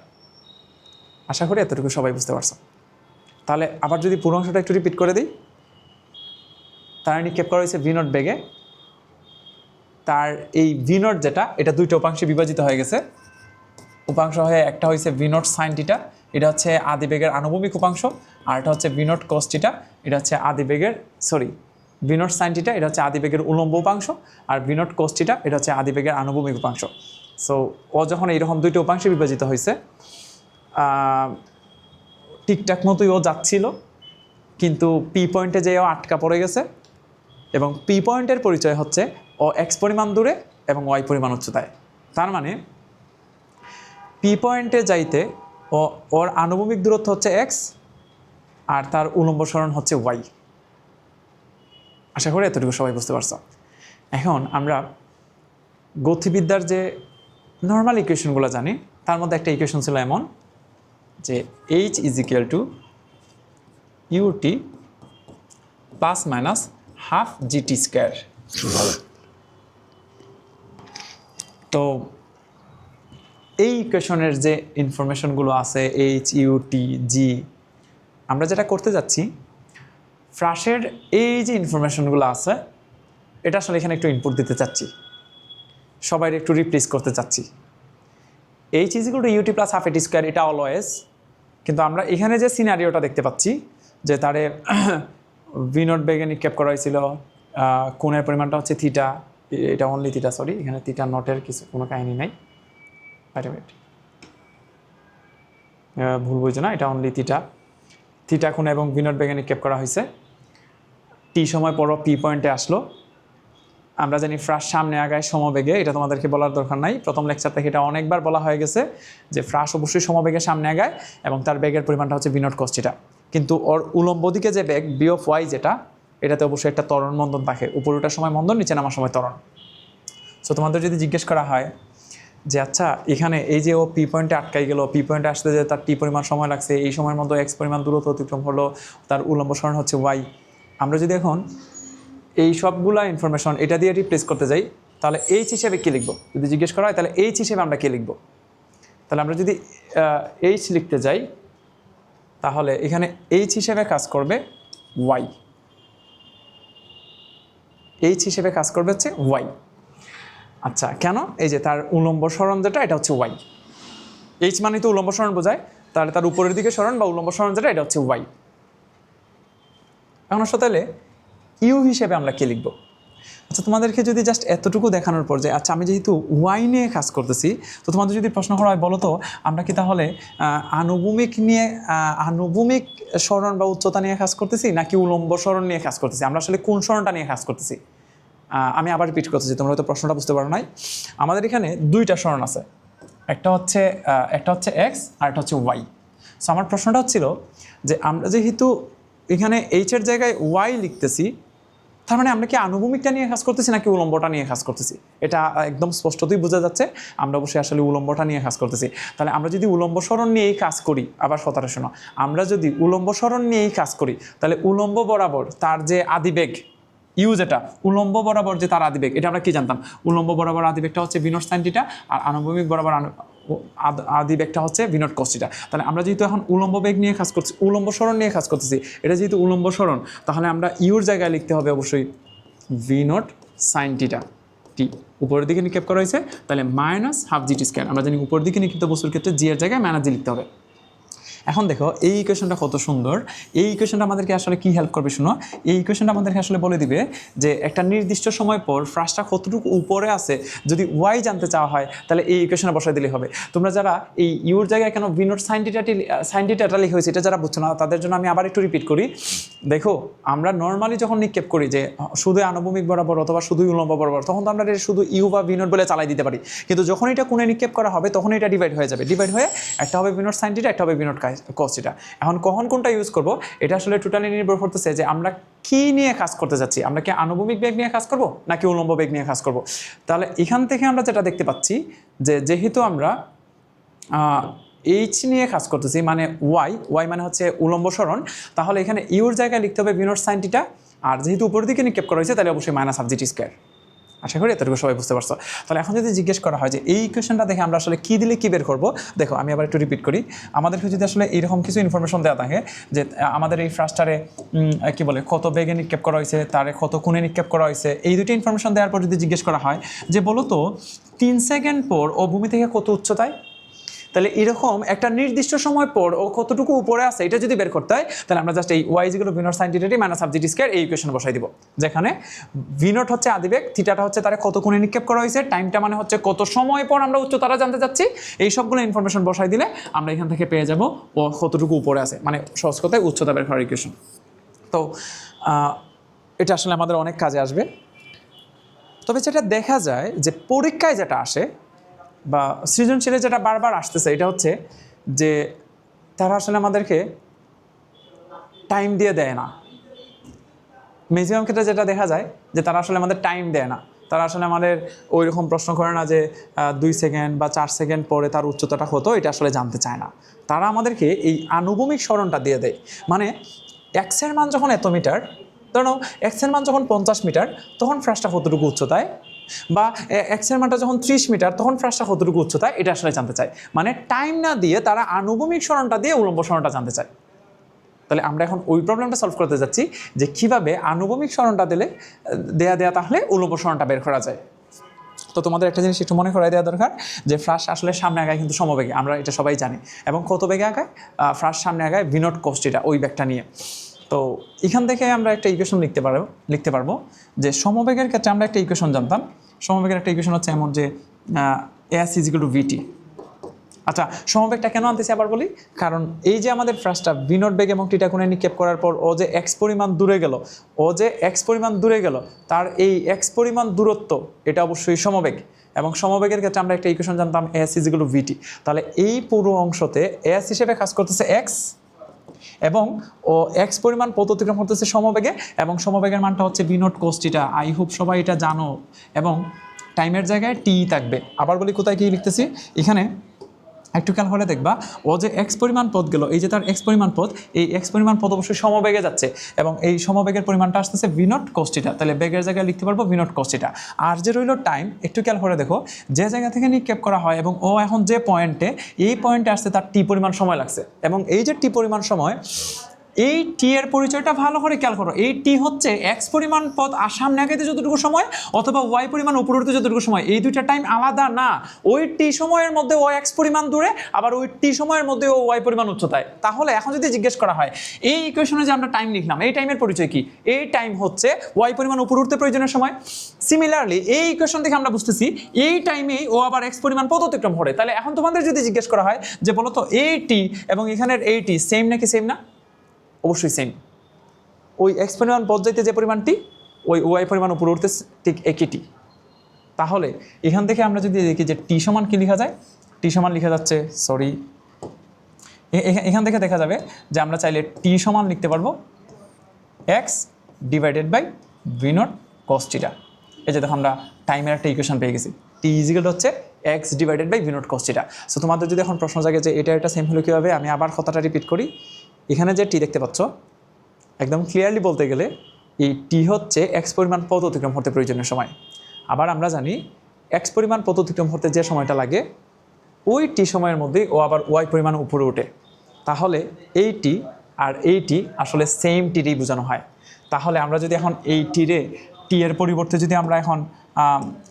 Speaker 1: আশা করি এতটুকু সবাই বুঝতে পারছো। তাহলে আবার যদি পুরো অংশটা একটু রিপিট করে দিই, তার নিক্ষেপ করা হয়েছে ভি নট বেগে, তার এই ভি নট যেটা এটা দুইটা উপাংশে বিভাজিত হয়ে গেছে। উপাংশ হয়ে একটা হয়েছে ভি নট সাইন থিটা, এটা হচ্ছে আদিবেগের আনুভূমিক উপাংশ, আর এটা হচ্ছে ভি নট কস থিটা, এটা হচ্ছে আদিবেগের ভি নট সাইন থিটা এটা হচ্ছে আদিবেগের উলম্ব উপাংশ, আর ভি নট কস থিটা এটা হচ্ছে আদিবেগের আনুভূমিক উপাংশ। সো ও যখন এইরকম দুইটা উপাংশে বিভাজিত হয়েছে, ঠিকঠাক মতোই ও যাচ্ছিল, কিন্তু পি পয়েন্টে যেও আটকা পড়ে গেছে, এবং পি পয়েন্টের পরিচয় হচ্ছে ও এক্স পরিমাণ দূরে এবং ওয়াই পরিমাণ উচ্চতায়। তার মানে পি পয়েন্টে যাইতে ওর আনুভূমিক দূরত্ব হচ্ছে এক্স, আর তার উলম্ব সরণ হচ্ছে ওয়াই। আশা করি এতটুকু সবাই বুঝতে পারছো। এখন আমরা গতিবিদ্যার যে নর্মাল ইকুয়েশনগুলো জানি, তার মধ্যে একটা ইকুয়েশন ছিল এমন যে h is equal to u t plus minus half g t square. তো এই ইকুয়েশনের যে ইনফরমেশনগুলো আছে এইচ ইউটি জি, আমরা যেটা করতে যাচ্ছি ফ্রাসের এই যে ইনফরমেশনগুলো আছে এটা আসলে এখানে একটু ইনপুট দিতে চাচ্ছি, সবাই একটু রিপ্লেস করতে চাচ্ছি। H is equal to u t plus half a t square, এটা অলওয়েজ, কিন্তু আমরা এখানে যে সিনারিওটা দেখতে পাচ্ছি যে তারে ভি নট বেগে নিক্ষেপ করা হয়েছিল, কোণের পরিমাণটা হচ্ছে থিটা, এটা অনলি থিটা, সরি এখানে থিটা নটের কোনো কাহিনী নাই, ভুল বুঝছো না, এটা অনলি থিটা কোণ এবং ভি নট বেগে নিক্ষেপ করা হয়েছে। টি সময় পর পি পয়েন্টে আসলো। আমরা জানি ফ্রাস সামনে আগায় সমবেগে, এটা তোমাদেরকে বলার দরকার নাই, প্রথম লেকচার থেকে এটা অনেকবার বলা হয়ে গেছে যে ফ্রাস অবশ্যই সমবেগে সামনে আগায় এবং তার বেগের পরিমাণটা হচ্ছে ভি নট কস থিটা। কিন্তু ওর উলম্ব দিকে যে বেগ বি অফ ওয়াই যেটা, এটাতে অবশ্যই একটা ত্বরণ মন্দন থাকে, উপরে ওঠার সময় মন্দন, নিচে নামার সময় ত্বরণ। সো তোমাদের যদি জিজ্ঞেস করা হয় যে আচ্ছা এখানে এই যে ও পি পয়েন্টে আটকাই গেল, পি পয়েন্টে আসতে যে তার টি পরিমাণ সময় লাগছে, এই সময়ের মধ্যে এক্স পরিমাণ দূরত্ব অতিক্রম হলো, তার উলম্ব সরণ হচ্ছে ওয়াই, আমরা যদি এখন এই সবগুলা ইনফরমেশন এটা দিয়ে রিপ্লেস করতে যাই তাহলে এইচ হিসেবে কী লিখবো, যদি জিজ্ঞেস করা হয় তাহলে এইচ হিসেবে আমরা কী লিখবো? তাহলে আমরা যদি এইচ লিখতে যাই তাহলে এখানে এইচ হিসেবে কাজ করবে ওয়াই, এইচ হিসেবে কাজ করবে হচ্ছে ওয়াই। আচ্ছা কেন? এই যে তার উলম্ব সরণ যেটা এটা হচ্ছে ওয়াই, এইচ মানে তো উলম্ব সরণ বোঝায়, তাহলে তার উপরের দিকে সরণ বা উলম্ব সরণ যেটা এটা হচ্ছে ওয়াই। এখন আসলে তাহলে ইউ হিসেবে আমরা কি লিখব? আচ্ছা তোমাদেরকে যদি জাস্ট এতটুকু দেখানোর পর যে আচ্ছা আমি যেহেতু ওয়াই নিয়ে কাজ করতেছি, তো তোমাদের যদি প্রশ্ন করা হয় বলো তো আমরা কি তাহলে আনুভূমিক সরণ বা উচ্চতা নিয়ে কাজ করতেছি নাকি উলম্ব সরণ নিয়ে কাজ করতেছি, আমরা আসলে কোন সরণটা নিয়ে কাজ করতেছি? আমি আবার রিপিট করতেছি, তোমরা হয়তো প্রশ্নটা বুঝতে পারো নাই। আমাদের এখানে দুইটা সরণ আছে, একটা হচ্ছে এক্স আর একটা হচ্ছে ওয়াই। সো আমার প্রশ্নটা হচ্ছিল যে আমরা যেহেতু এখানে এইচের জায়গায় ওয়াই লিখতেছি, তার মানে আমরা কি আনুভূমিকটা নিয়ে কাজ করতেছি নাকি উলম্বটা নিয়ে কাজ করতেছি? এটা একদম স্পষ্টতই বোঝা যাচ্ছে আমরা অবশ্যই আসলে উলম্বটা নিয়ে কাজ করতেছি। তাহলে আমরা যদি উলম্ব সরণ নিয়েই কাজ করি, আবার কথাটা শোনো, আমরা যদি উলম্ব সরণ নিয়েই কাজ করি তাহলে উলম্ব বরাবর তার যে আদিবেগ ইউ যেটা, উলম্ব বরাবর যে তার আদিবেগ, এটা আমরা কি জানতাম? উলম্ব বরাবর আদিবেগটা হচ্ছে ভি নট সাইন থিটা, আর আনুভূমিক বরাবর আদিবেগটা হচ্ছে ভি নট কস থিটা। তাহলে আমরা যেহেতু এখন উলম্ব বেগ নিয়ে কাজ করছি, উলম্ব সরণ নিয়ে কাজ করতেছি, এটা যেহেতু উলম্ব সরণ, তাহলে আমরা ইউর জায়গায় লিখতে হবে অবশ্যই ভি নট সাইন থিটা টি, উপরের দিকে নিক্ষেপ করা হয়েছে, তাহলে মাইনাস হাফ জিটি স্কোয়ার। আমরা জানি উপরের দিকে নিক্ষিপ্ত বস্তুর ক্ষেত্রে জি এর জায়গায় মাইনাস জি লিখতে হবে। এখন দেখো এই ইকুয়েশনটা কত সুন্দর। এই ইকুয়েশনটা আমাদেরকে আসলে কি হেল্প করবে শুনো। এই ইকুয়েশনটা আমাদেরকে আসলে বলে দিবে যে একটা নির্দিষ্ট সময় পর ফ্রাসটা কতটুকু উপরে আছে যদি ওয়াই জানতে চাওয়া হয় তাহলে এই ইকুয়েশনে বসাই দিলে হবে। তোমরা যারা এই ইউর জায়গায় কেন ভি নট সাইন থিটা লিখে হয়েছে এটা যারা বুঝছো না তাদের জন্য আমি আবার একটু রিপিট করি। দেখো আমরা নর্মালি যখন নিক্ষেপ করি যে শুধু আনুভূমিক বরাবর অথবা শুধু উলম্ব বরাবর তখন তো আমরা এটা শুধু ইউ বা ভি নট বলে চালাই দিতে পারি, কিন্তু যখন এটা কোণে নিক্ষেপ করা হবে তখন এটা ডিভাইড হয়ে যাবে। ডিভাইড হয়ে একটা হবে ভি নট সাইন থিটা, একটা হবে ভি নট কস থিটা। এখন কখন কোনটা ইউজ করব এটা আসলে টোটালি নির্ভর করতেছে যে আমরা কি নিয়ে কাজ করতে যাচ্ছি। আমরা কি আনুভূমিক বেগ নিয়ে কাজ করব নাকি উলম্ব বেগ নিয়ে কাজ করব। তাহলে এখান থেকে আমরা যেটা দেখতে পাচ্ছি যে যেহেতু আমরা এইচ নিয়ে কাজ করতেছি মানে ওয়াই মানে হচ্ছে উলম্ব সরণ, তাহলে এখানে ইউর জায়গায় লিখতে হবে ভি নট সাইন থিটা, আর যেহেতু উপরের দিকে নিক্ষেপ করা হয়েছে তাহলে অবশ্যই minus half g t square. আশা করি এতটুকু সবাই বুঝতে পারছো। তাহলে এখন যদি জিজ্ঞেস করা হয় যে এই ইকুয়েশনটা দেখে আমরা আসলে কী দিলে কী বের করবো, দেখো আমি আবার একটু রিপিট করি। আমাদেরকে যদি আসলে এইরকম কিছু ইনফরমেশন দেওয়া থাকে যে আমাদের এই ফ্রাস্টারে কী বলে কত বেগে নিক্ষেপ করা হয়েছে, তারে কত কোণে নিক্ষেপ করা হয়েছে, এই দুটো ইনফরমেশন দেওয়ার পর যদি জিজ্ঞেস করা হয় যে বলো তো 3 সেকেন্ড পর ও ভূমি থেকে কত উচ্চতায়, তাহলে এরকম একটা নির্দিষ্ট সময় পর ও কতটুকু উপরে আছে এটা যদি বের করতে হয় তাহলে আমরা জাস্ট এই y equal to V naught sine theta minus half g t square এই ইকুয়েশন বসাই দিব, যেখানে ভি নট হচ্ছে আদিবেগ, থিটাটা হচ্ছে তার কত কোণে নিক্ষেপ করা হয়েছে, টাইমটা মানে হচ্ছে কত সময় পর আমরা উচ্চতারা জানতে চাচ্ছি। এই সবগুলো ইনফরমেশন বসাই দিলে আমরা এখান থেকে পেয়ে যাব ও কতটুকু উপরে আছে, মানে সহজ কথায় উচ্চতা বের করার ইকুয়েশন। তো এটা আসলে আমাদের অনেক কাজে আসবে। তবে যেটা দেখা যায় যে পরীক্ষায় যেটা আসে বা সৃজনশীলে যেটা বারবার আসতেছে এটা হচ্ছে যে তারা আসলে আমাদেরকে টাইম দিয়ে দেয় না। ম্যাক্সিমাম ক্ষেত্রে যেটা দেখা যায় যে তারা আসলে আমাদের টাইম দেয় না, তারা আসলে আমাদের ওই রকম প্রশ্ন করে না যে 2 সেকেন্ড বা 4 সেকেন্ড পরে তার উচ্চতাটা হতো, এটা আসলে জানতে চায় না। তারা আমাদেরকে এই আনুভূমিক সরণটা দিয়ে দেয়, মানে এক্সের মান যখন এত মিটার, ধরো এক্সের মান যখন 50 মিটার তখন ফ্রাসটা কতটুকু উচ্চতায়, বা এক্সের মানটা যখন 30 মিটার তখন ফ্রাসটা কতটুকু উচ্চতায়, এটা আসলে জানতে চায়। মানে টাইম না দিয়ে তারা আনুভূমিক সরণটা দিয়ে উলম্ব সরণটা জানতে চায়। তাহলে আমরা এখন ওই প্রবলেমটা সলভ করতে যাচ্ছি যে কীভাবে আনুভূমিক সরণটা দিলে দেয়া তাহলে উলম্ব সরণটা বের করা যায়। তো তোমাদের একটা জিনিস একটু মনে করাই দেওয়া দরকার যে ফ্রাস আসলে সামনে আগায় কিন্তু সমবেগে, আমরা এটা সবাই জানি। এবং কত বেগে আগায়? ফ্রাস সামনে আগায় ভি নট কস থিটা, ওই ব্যাগটা নিয়ে। তো এখান থেকে আমরা একটা ইকুয়েশন লিখতে পারবো যে সমবেগের ক্ষেত্রে আমরা একটা ইকুয়েশন জানতাম। সমবেগের একটা ইকুয়েশন হচ্ছে এমন যে এস ইজ ইকুয়াল টু ভিটি। আচ্ছা, সমবেগটা কেন আনতেছি আবার বলি, কারণ এই যে আমাদের ফ্রাসটা ভি নট বেগ এবং থিটা কোণে নিক্ষেপ করার পর ও যে এক্স পরিমাণ দূরে গেল, তার এই এক্স পরিমাণ দূরত্ব এটা অবশ্যই সমবেগ। এবং সমবেগের ক্ষেত্রে আমরা একটা ইকুয়েশন জানতাম S is equal to v t. তাহলে এই পুরো অংশতে এস হিসেবে কাজ করতেছে এক্স, এবং ও এক্স পরিমাণ পথ অতিক্রম করতেছে সমবেগে, এবং সমবেগের মানটা হচ্ছে V naught cos theta. I hope সবাই এটা জানো। এবং টাইমের জায়গায় টি থাকবে। আবার বলি কোথায় কি লিখতেছি, এখানে একটু খেয়াল করে দেখবা ও যে এক্স পরিমাণ পথ গেল, এই যে তার এক্স পরিমাণ পথ, এই এক্স পরিমাণ পথ অবশ্যই সমবেগে যাচ্ছে, এবং এই সমবেগের পরিমাণটা আসতেছে ভি নট কস থিটা। তাহলে বেগের জায়গায় লিখতে পারবো ভি নট কস থিটা। আর যে রইল টাইম, একটু খেয়াল করে দেখো যে জায়গা থেকে নিক্ষেপ করা হয় এবং ও এখন যে পয়েন্টে, এই পয়েন্টে আসতে তার টি পরিমাণ সময় লাগছে, এবং এই যে টি পরিমাণ সময়, এই টি এর পরিচয়টা ভালো করে খেয়াল করো। এই টি হচ্ছে এক্স পরিমাণ পথ আর সামনে আগাইতে যতটুকু সময়, অথবা ওয়াই পরিমাণ উপরে উঠতে যতটুকু সময়, এই দুইটা টাইম আলাদা না। ওই টি সময়ের মধ্যে ও এক্স পরিমাণ দূরে, আবার ওই টি সময়ের মধ্যে ও ওয়াই পরিমাণ উচ্চতায়। তাহলে এখন যদি জিজ্ঞেস করা হয় এই ইকুয়েশনে যে আমরা টাইম লিখলাম, এই টাইমের পরিচয় কি? এই টাইম হচ্ছে ওয়াই পরিমাণ উপরে উঠতে প্রয়োজনের সময়। সিমিলারলি এই ইকুয়েশন থেকে আমরা বুঝতেছি এই টাইমেই ও আবার এক্স পরিমাণ পথ অতিক্রম করে। তাহলে এখন তোমাদের যদি জিজ্ঞেস করা হয় যে বলো তো এই টি এবং এখানের এই টি সেম নাকি সেম না? অবশ্যই সেম। ওই এক্স পরিমাণ পথ যাইতে যে পরিমাণটি, ওই ওয়াই পরিমাণ উপরে উঠতে ঠিক একই টি। তাহলে এখান থেকে আমরা যদি দেখি যে টি সমান কি লেখা যায়, টি সমান লেখা যাচ্ছে, এখান থেকে দেখা যাবে যে আমরা চাইলে টি সমান লিখতে পারবো x divided by V naught cos theta. এই যে দেখো আমরা টাইমের একটা ইকুয়েশন পেয়ে গেছি, টি ইজিক্যাল হচ্ছে x divided by V naught cos theta. So তোমাদের যদি এখন প্রশ্ন জাগে যে এটা সেম হলো কীভাবে, আমি আবার কথাটা রিপিট করি। এখানে যে টি দেখতে পাচ্ছ, একদম ক্লিয়ারলি বলতে গেলে এই টি হচ্ছে এক্স পরিমাণ পথ অতিক্রম করতে প্রয়োজনীয় সময়। আবার আমরা জানি এক্স পরিমাণ পথ অতিক্রম করতে যে সময়টা লাগে, ওই টি সময়ের মধ্যেই ও আবার ওয়াই পরিমাণ উপরে ওঠে। তাহলে এই টি আর এই টি আসলে সেম টিরই বোঝানো হয়। তাহলে আমরা যদি এখন এই টিরে টি এর পরিবর্তে যদি আমরা এখন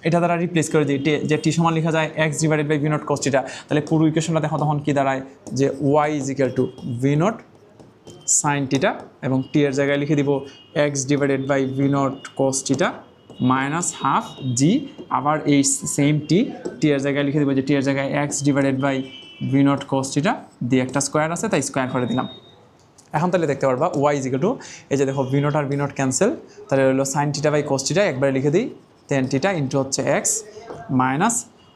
Speaker 1: এটা দ্বারা রিপ্লেস করে দিই যে টি সমান লেখা যায় X divided by V naught cos theta, তাহলে পুরো ইকুয়েশনটা দেখো তখন কি দাঁড়ায় যে Y is equal to V naught sine theta, এবং টি এর জায়গায় লিখে দিব X divided by V naught cos theta minus half G, আবার এই সেম টি এর জায়গায় লিখে দিব যে টি এর জায়গায় x divided by V naught cos theta দিয়ে একটা স্কোয়ার আছে তাই স্কোয়ার করে দিলাম। এখন তাহলে দেখতে পারবা ওয়াই ইজ ইকুয়াল টু এই যে দেখো ভি নট আর ভি নট ক্যান্সেল, তাহলে হলো sine theta by cos theta একবারে লিখে দিই টেন থিটা ইন্টু হচ্ছে এক্স মাইনাস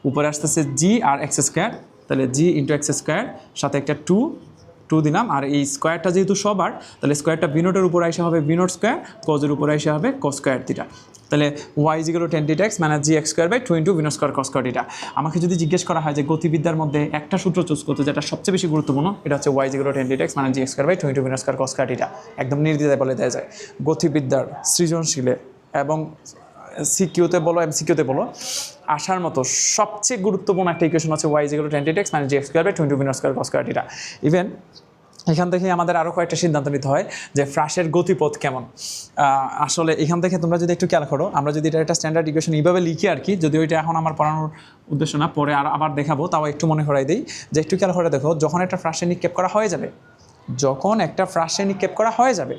Speaker 1: উপরে আসতেছে জি আর এক্স স্কোয়ার, তাহলে জি ইন্টু এক্স স্কোয়ার সাথে একটা টু দিলাম, আর এই স্কোয়ারটা যেহেতু সবার তাহলে স্কোয়ারটা ভি নটের উপর আসা হবে ভি নট স্কোয়ার, কজের উপর আসা হবে কস স্কোয়ার থিটা, তাহলে y is equal to tan theta x minus G x square by two into V naught square cos square theta. আমাকে যদি জিজ্ঞেস করা হয় যে গতিবিদ্যার মধ্যে একটা সূত্র চুজ করতে যেটা সবচেয়ে বেশি গুরুত্বপূর্ণ, এটা হচ্ছে Y is equal to tan theta x minus G x square by two into V naught square cos square theta, একদম নির্দ্বিধায় বলে দেওয়া যায়। গতিবিদ্যার সৃজনশীলে এবং সিকিউতে বলো এমসিকিউতে বলো আসার মতো সবচেয়ে গুরুত্বপূর্ণ একটা ইকুয়েশন হচ্ছে Y is equal to tan theta x minus G x square by two into V naught square cos square theta. Even এখান থেকে আমাদের আরও কয়েকটা সিদ্ধান্ত নিতে হয় যে ফ্রাসের গতিপথ কেমন। আসলে এখান থেকে তোমরা যদি একটু খেয়াল করো, আমরা যদি এটা একটা স্ট্যান্ডার্ড ইকুয়েশন এইভাবে লিখি আর কি, যদিও এটা এখন আমার পড়ানোর উদ্দেশ্য না, পরে আবার দেখাবো, তাও একটু মনে করাই দিই যে একটু খেয়াল করে দেখো, যখন একটা ফ্রাসে নিক্ষেপ করা হয়ে যাবে, যখন একটা ফ্রাসে নিক্ষেপ করা হয়ে যাবে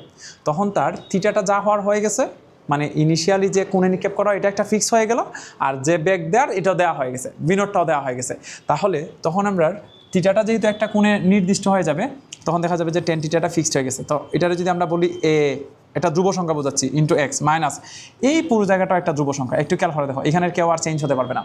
Speaker 1: তখন তার থিটাটা যা হওয়ার হয়ে গেছে, মানে ইনিশিয়ালি যে কোণে নিক্ষেপ করা এটা একটা ফিক্স হয়ে গেল, আর যে বেগ দেওয়ার এটাও দেওয়া হয়ে গেছে, বিনোটটাও দেওয়া হয়ে গেছে, তাহলে তখন আমরা থিটাটা যেহেতু একটা কোণে নির্দিষ্ট হয়ে যাবে তখন দেখা যাবে যে টেন থিটাটা ফিক্সড হয়ে গেছে। তো এটারে যদি আমরা বলি এটা ধ্রুব সংখ্যা বোঝাচ্ছি ইন্টু এক্স মাইনাস এই পুরো জায়গাটাও একটা ধ্রুব সংখ্যা, একটু খেয়াল করে দেখো এখানের কেউ আর চেঞ্জ হতে পারবে না,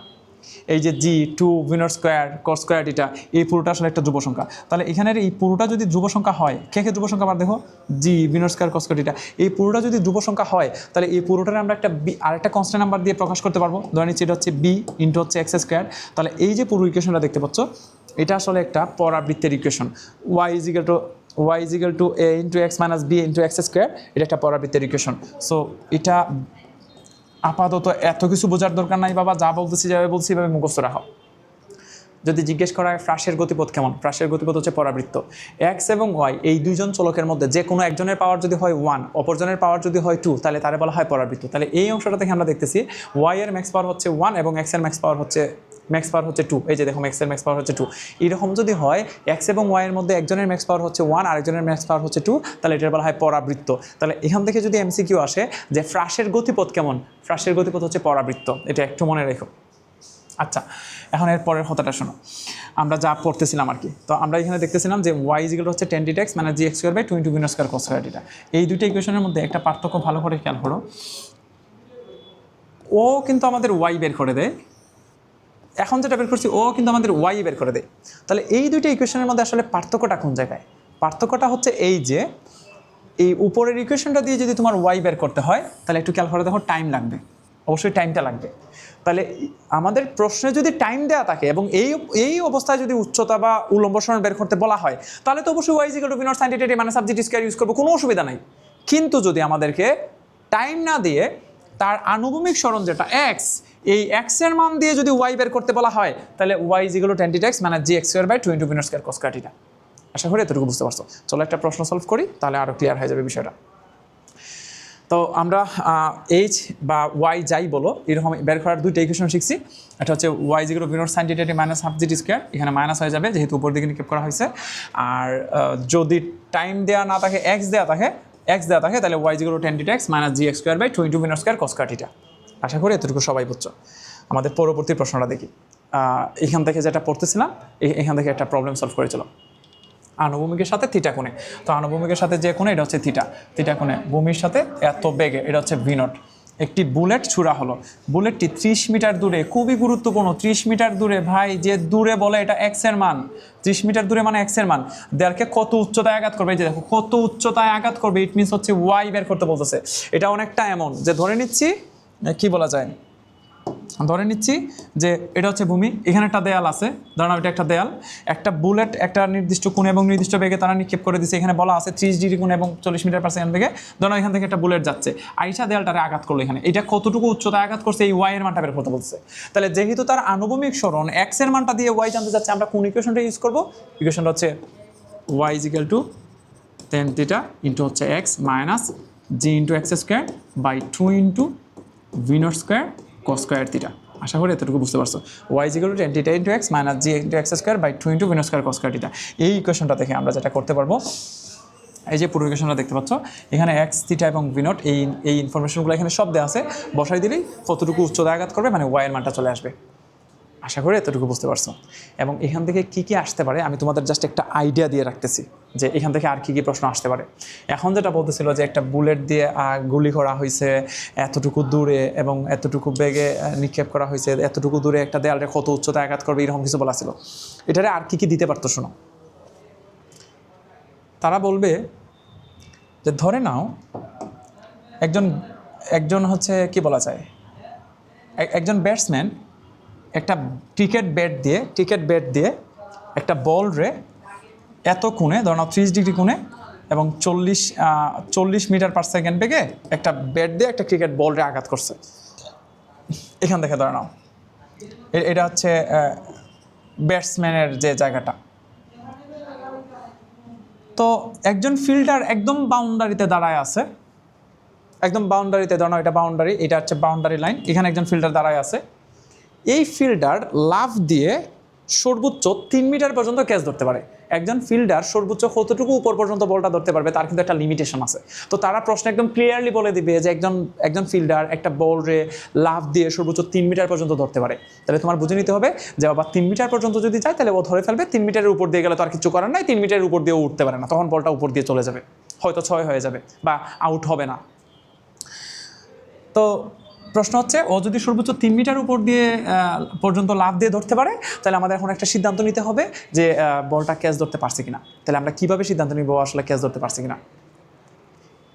Speaker 1: এই যে G two V naught square cos square theta এই পুরোটা আসলে একটা ধ্রুব সংখ্যা, তাহলে এখানের এই পুরোটা যদি ধ্রুব সংখ্যা হয়, কে ধ্রুব সংখ্যা আবার দেখো G V naught square cos square theta, এই পুরোটা যদি ধ্রুব সংখ্যা হয় তাহলে এই পুরোটারে আমরা একটা আরেকটা কনস্ট্যান্ট নাম্বার দিয়ে প্রকাশ করতে পারবো, ধরে নিচ্ছি এটা হচ্ছে বি ইন্টু হচ্ছে এক্স স্কোয়ার, তাহলে এই যে পুরো ইকুয়েশনটা দেখতে পাচ্ছ এটা আসলে একটা পরাবৃত্তের ইকুয়েশন, Y is equal to A into x minus B into x square, এটা একটা পরাবৃত্তের ইকুয়েশন। সো এটা আপাতত এত কিছু বোঝার দরকার নাই বাবা, যা বলতেছি যাবে বলছি এভাবে মুখস্থ রাখো। যদি জিজ্ঞেস করা হয় ফ্রাসের গতিপথ কেমন, ফ্রাসের গতিপথ হচ্ছে পরাবৃত্ত, এক্স এবং ওয়াই এই দুইজন চলকের মধ্যে যে কোনো একজনের পাওয়ার যদি হয় 1 অপরজনের পাওয়ার যদি হয় 2 তাহলে তারে বলা হয় পরাবৃত্ত। তাহলে এই অংশটা থেকে আমরা দেখতেছি ওয়াই এর ম্যাক্স পাওয়ার হচ্ছে 1 এবং এক্স এর ম্যাক্স পাওয়ার হচ্ছে 2, এই যে দেখো এক্স এর ম্যাক্স পাওয়ার হচ্ছে 2, এরকম যদি হয় এক্স এবং ওয়াই এর মধ্যে একজনের ম্যাক্স পাওয়ার হচ্ছে 1 আর একজনের ম্যাক্স পাওয়ার হচ্ছে 2 তাহলে এটার বলা হয় পরাবৃত্ত। তাহলে এখান থেকে যদি এমসিকিউ আসে যে ফ্রাসের গতিপথ কেমন, ফ্রাসের গতিপথ হচ্ছে পরাবৃত্ত, এটা একটু মনে রেখো। আচ্ছা, এখন এর পরের কথাটা শোনো, আমরা যা পড়তেছিলাম আর কি, তো আমরা এখানে দেখতেছিলাম যে ওয়াই ইজিক্যাল হচ্ছে tan theta x minus G x square by two into V naught square cos square theta. এই দুটো ইকুয়েশনের মধ্যে একটা পার্থক্য ভালো করে খেয়াল করো, ও কিন্তু আমাদের ওয়াই বের করে দেয়, এখন যেটা বের করছি ও কিন্তু আমাদের ওয়াই বের করে দেয়। তাহলে এই দুইটা ইকুয়েশনের মধ্যে আসলে পার্থক্যটা কোন জায়গায়? পার্থক্যটা হচ্ছে এই যে এই উপরের ইকুয়েশনটা দিয়ে যদি তোমার ওয়াই বের করতে হয় তাহলে একটু খেয়াল করে দেখো টাইম লাগবে, অবশ্যই টাইমটা লাগবে। তাহলে আমাদের প্রশ্নে যদি টাইম দেওয়া থাকে এবং এই অবস্থায় যদি উচ্চতা বা উলম্ব সরণ বের করতে বলা হয় তাহলে তো অবশ্যই y equal to V naught sine theta minus half g t square use করবো, কোনো অসুবিধা নাই। কিন্তু যদি আমাদেরকে টাইম না দিয়ে তার আনুভূমিক সরণ যেটা এক্স, এই এক্স এর মান দিয়ে যদি ওয়াই বের করতে বলা হয় তাহলে Y equal to tan theta x minus G X square by two into V naught square cos square theta. আশা করি এতটুকু বুঝতে পারছো। চলো একটা প্রশ্ন সলভ করি, তাহলে আরও ক্লিয়ার হয়ে যাবে বিষয়টা। তো আমরা এইচ বা ওয়াই যাই বলো এরকম বের করার দুইটা ইকুয়েশন শিখছি। এটা হচ্ছে y equal to V naught sine theta minus half g t square, এখানে মাইনাস হয়ে যাবে যেহেতু উপর দিকে নিক্ষেপ করা হয়েছে। আর যদি টাইম দেওয়া না থাকে এক্স দেওয়া থাকে তাহলে Y equal to tan theta x minus G X square by two into V naught square cos square theta. আশা করি এতটুকু সবাই বুঝছো। আমাদের পরবর্তী প্রশ্নটা দেখি। এখান থেকে যেটা পড়তেছিলাম এখান থেকে একটা প্রবলেম সলভ করেছিল আনুভূমিকের সাথে থিটা কোণে। তো আনুভূমিকের সাথে যে কোণে এটা হচ্ছে থিটা কোণে, ভূমির সাথে এত বেগে এটা হচ্ছে ভি নট। একটি বুলেট ছুড়া হলো, বুলেটটি 30 মিটার দূরে, খুবই গুরুত্বপূর্ণ 30 মিটার দূরে, ভাই যে দূরে বলে এটা এক্স এর মান, 30 মিটার দূরে মানে এক্স এর মান, দেয়ালকে কত উচ্চতায় আঘাত করবে, এই যে দেখো কত উচ্চতায় আঘাত করবে, ইট মিনস হচ্ছে ওয়াই বের করতে বলতেছে। এটা অনেকটা এমন যে ধরে নিচ্ছি কি বলা যায়, ধরে নিচ্ছি যে এটা হচ্ছে ভূমি, এখানে একটা দেয়াল আছে, ধরুন এটা একটা দেয়াল, একটা বুলেট একটা নির্দিষ্ট কোণে এবং নির্দিষ্ট বেগে তারা নিক্ষেপ করে দিচ্ছে, এখানে বলা আছে 30 ডিগ্রি কোণে এবং 40 মিটার পার সেকেন্ড বেগে, ধরুন এখান থেকে একটা বুলেট যাচ্ছে, আইসা দেয়ালটারে আঘাত করলো, এখানে এটা কতটুকু উচ্চতায় আঘাত করছে এই ওয়াই এর মানটা বের করতে বলছে। তাহলে যেহেতু তার আনুভূমিক সরণ এক্স এর মানটা দিয়ে ওয়াই জানতে যাচ্ছে, আমরা কোন ইকুয়েশনটা ইউজ করবো? ইকুয়েশনটা হচ্ছে Y is equal to tan theta into হচ্ছে x minus G into x square by two into V naught square cos square theta. আশা করি এতটুকু বুঝতে পারছো। Y is equal to tan theta into x minus G into x square by 2 into V naught square cos square theta. এই ইকুয়েশনটা থেকে আমরা যেটা করতে পারবো, এই যে পুরো ইকুয়েশনটা দেখতে পাচ্ছ, এখানে এক্স থিটা এবং ভি নট এই ইনফরমেশনগুলো এখানে সব দেওয়া আছে, বসাই দিলেই কতটুকু উচ্চতা আঘাত করবে মানে ওয়াই এর মানটা চলে আসবে। আশা করি এতটুকু বুঝতে পারছো। এবং এখান থেকে কী কী আসতে পারে আমি তোমাদের জাস্ট একটা আইডিয়া দিয়ে রাখতেছি যে এখান থেকে আর কী কী প্রশ্ন আসতে পারে। এখন যেটা বলতেছিল যে একটা বুলেট দিয়ে গুলি করা হয়েছে এতটুকু দূরে এবং এতটুকু বেগে নিক্ষেপ করা হয়েছে, এতটুকু দূরে একটা দেয়ালে কত উচ্চতা আঘাত করবে এরকম কিছু বলা ছিল। এটারে আর কী কী দিতে পারতো শোনো। তারা বলবে যে ধরে নাও একজন হচ্ছে কি বলা যায়, একজন ব্যাটসম্যান একটা ক্রিকেট ব্যাট দিয়ে একটা বল রে এত কোণে, ধর নাও 30 ডিগ্রি কোণে এবং 40 মিটার পার সেকেন্ড বেগে একটা ব্যাট দিয়ে একটা ক্রিকেট বল রে আঘাত করছে। এখান থেকে ধরে নাও এটা হচ্ছে ব্যাটসম্যানের যে জায়গাটা। তো একজন ফিল্ডার একদম বাউন্ডারিতে দাঁড়ায় আছে, একদম বাউন্ডারিতে, ধরো এটা বাউন্ডারি, এটা হচ্ছে বাউন্ডারি লাইন, এখানে একজন ফিল্ডার দাঁড়ায় আছে। এই ফিল্ডার লাফ দিয়ে সর্বোচ্চ 3 মিটার পর্যন্ত ক্যাচ ধরতে পারে। একজন ফিল্ডার সর্বোচ্চ কতটুকু উপর পর্যন্ত বলটা ধরতে পারবে তার কিন্তু একটা লিমিটেশন আছে। তো তারা প্রশ্ন একদম ক্লিয়ারলি বলে দিবে যে একজন ফিল্ডার একটা বল রে লাফ দিয়ে সর্বোচ্চ 3 মিটার পর্যন্ত ধরতে পারে। তাহলে তোমার বুঝে নিতে হবে যে আবার 3 মিটার পর্যন্ত যদি যায় তাহলে ও ধরে ফেলবে, 3 মিটারের উপর দিয়ে গেলে তো আর কিছু করার নাই, 3 মিটারের উপর দিয়েও উঠতে পারে না, তখন বলটা উপর দিয়ে চলে যাবে, হয়তো 6 হয়ে যাবে বা আউট হবে না। তো প্রশ্ন হচ্ছে ও যদি সর্বোচ্চ 3 মিটার উপর দিয়ে পর্যন্ত লাফ দিয়ে ধরতে পারে তাহলে আমাদের এখন একটা সিদ্ধান্ত নিতে হবে যে বলটা ক্যাচ ধরতে পারছে কিনা। তাহলে আমরা কীভাবে সিদ্ধান্ত নিব আসলে ক্যাচ ধরতে পারছে কিনা।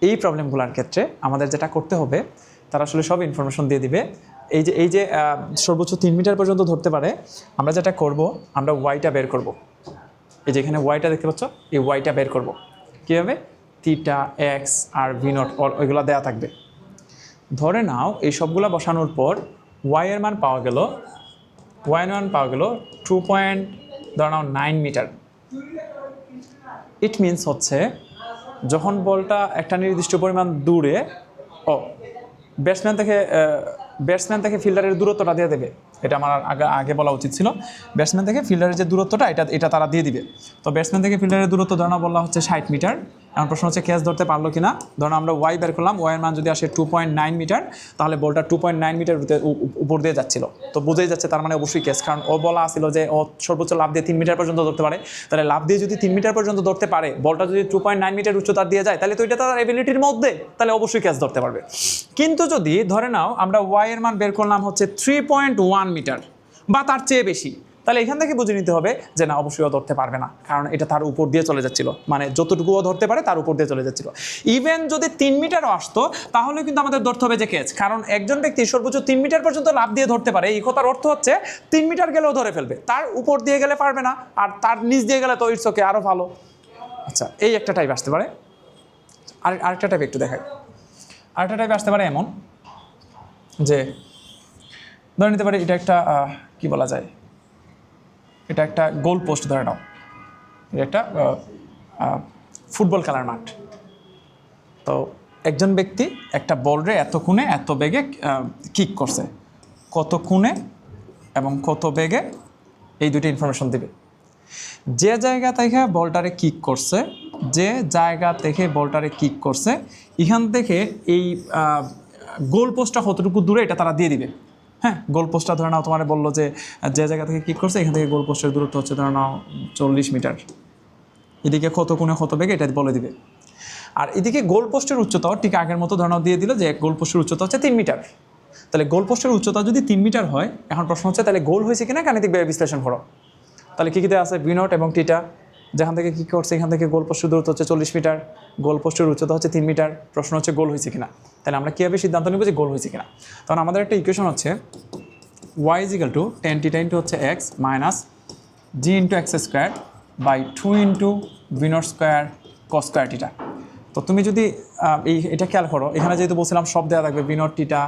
Speaker 1: এই প্রবলেমগুলোর ক্ষেত্রে আমাদের যেটা করতে হবে, তারা আসলে সব ইনফরমেশন দিয়ে দিবে। এই যে সর্বোচ্চ 3 মিটার পর্যন্ত ধরতে পারে, আমরা যেটা করব আমরা ওয়াইটা বের করব। এই যে এখানে ওয়াইটা দেখতে পাচ্ছ, এই ওয়াইটা বের করব কীভাবে, থিটা এক্স আর ভি নট ওইগুলো দেওয়া থাকবে। ধরে নাও এই সবগুলো বসানোর পর ওয়াই এর মান পাওয়া গেল 2.9 মিটার। ইট মিনস হচ্ছে যখন বলটা একটা নির্দিষ্ট পরিমাণ দূরে, ব্যাটসম্যান থেকে ফিল্ডারের দূরত্বটা দিয়ে দেবে। এটা আমার আগে বলা উচিত ছিল। ব্যাটসম্যান থেকে ফিল্ডারের যে দূরত্বটা এটা তারা দিয়ে দিবে। তো ব্যাটসম্যান থেকে ফিল্ডারের দূরত্ব ধরনা বলা হচ্ছে 60 মিটার। এখন প্রশ্ন হচ্ছে ক্যাচ ধরতে পারলো কিনা। ধরুন আমরা ওয়াই বের করলাম, ওয়াইয়ের মান যদি আসে 2.9 মিটার, তাহলে বলটা 2.9 মিটার উপর দিয়ে যাচ্ছিল। তো বুঝেই যাচ্ছে তার মানে অবশ্যই ক্যাচ, কারণ ও বলা ছিল যে ও সর্বোচ্চ লাভ দিয়ে 3 মিটার পর্যন্ত ধরতে পারে। তাহলে লাভ দিয়ে যদি 3 মিটার পর্যন্ত ধরতে পারে, বলটা যদি 2.9 মিটার উচ্চতা দিয়ে যায়, তাহলে তো এটা তার এবিলিটির মধ্যে, তাহলে অবশ্যই ক্যাচ ধরতে পারবে। কিন্তু যদি ধরে নাও আমরা ওয়াইয়ের মান বের করলাম হচ্ছে 3.1 মিটার বা তার চেয়ে বেশি, তাহলে এখান থেকে বুঝে নিতে হবে যে না, অবশ্যই ও ধরতে পারবে না, কারণ এটা তার উপর দিয়ে চলে যাচ্ছিল, মানে যতটুকু ও ধরতে পারে তার উপর দিয়ে চলে যাচ্ছিল। ইভেন যদি 3 মিটারও আসতো তাহলে কিন্তু আমাদের ধরতে হবে যে ক্যাচ, কারণ একজন ব্যক্তি সর্বোচ্চ 3 মিটার পর্যন্ত লাফ দিয়ে ধরতে পারে। এই কথার অর্থ হচ্ছে 3 মিটার গেলেও ধরে ফেলবে, তার উপর দিয়ে গেলে পারবে না, আর তার নিচ দিয়ে গেলে তো ইটস ওকে, আরও ভালো। আচ্ছা, এই একটা টাইপ আসতে পারে। আরেকটা টাইপ একটু দেখাই। আরেকটা টাইপ আসতে পারে এমন যে ধরে নিতে পারে এটা একটা কি বলা যায়, এটা একটা গোল পোস্ট ধরে নাও, এটা একটা ফুটবল খেলার মাঠ। তো একজন ব্যক্তি একটা বলরে এত কোণে এত বেগে কিক করছে, কত কোণে এবং কত বেগে, এই দুটো ইনফরমেশন দিবে। যে জায়গা থেকে বলটারে কিক করছে, এখান থেকে এই গোল পোস্টটা কতটুকু দূরে এটা তারা দিয়ে দিবে। হ্যাঁ, গোল পোস্টটা ধরে নাও তোমার বললো যে জায়গা থেকে কিক করছে এখান থেকে গোল পোস্টের দূরত্ব হচ্ছে ধরে নাও 40 মিটার, এদিকে কত কোণে কত বেগে এটা বলে দিবে। আর এদিকে গোল পোস্টের উচ্চতাও ঠিক আগের মতো ধরে নাও দিয়ে দিল যে গোল পোস্টের উচ্চতা হচ্ছে 3 মিটার। তাহলে গোল পোস্টের উচ্চতা যদি 3 মিটার হয়, এখন প্রশ্ন হচ্ছে তাহলে গোল হয়েছে কিনা গাণিতিকভাবে বিশ্লেষণ করো। তাহলে কী কী দেওয়া আছে, ভি নট এবং টিটা, যেখান থেকে কী করছে এখান থেকে গোল পোস্টের দূরত্ব হচ্ছে 40 মিটার, গোল পোস্টের উচ্চতা হচ্ছে 3 মিটার। প্রশ্ন হচ্ছে গোল হয়েছে কিনা। তাহলে আমরা কীভাবে সিদ্ধান্ত নেব যে গোল হয়েছে কিনা। তখন আমাদের একটা ইকুয়েশন হচ্ছে y is equal to tan theta into হচ্ছে x minus g into x square by 2 into v naught square cos square theta. তো তুমি যদি এটা খেয়াল করো, এখানে যেহেতু বলছিলাম সব দেওয়া থাকবে, ভি নট থিটা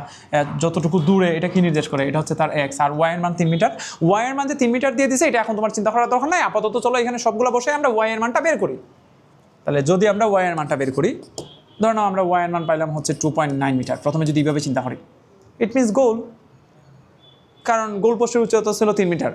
Speaker 1: যতটুকু দূরে এটা কি নির্দেশ করে, এটা হচ্ছে তার এক্স, আর ওয়াই এর মান 3 মিটার। ওয়াই এর মান যে 3 মিটার দিয়ে দিছে এটা এখন তোমার চিন্তা করার দরকার নাই, আপাতত চলো এখানে সবগুলো বসে আমরা ওয়াই এর মানটা বের করি। তাহলে যদি আমরা ওয়াই এর মানটা বের করি, ধরো আমরা ওয়াই এর মান পাইলাম হচ্ছে 2.9 মিটার। প্রথমে যদি এইভাবে চিন্তা করি, ইট মিনস গোল, কারণ গোল পোস্টের উচ্চতা ছিল 3 মিটার।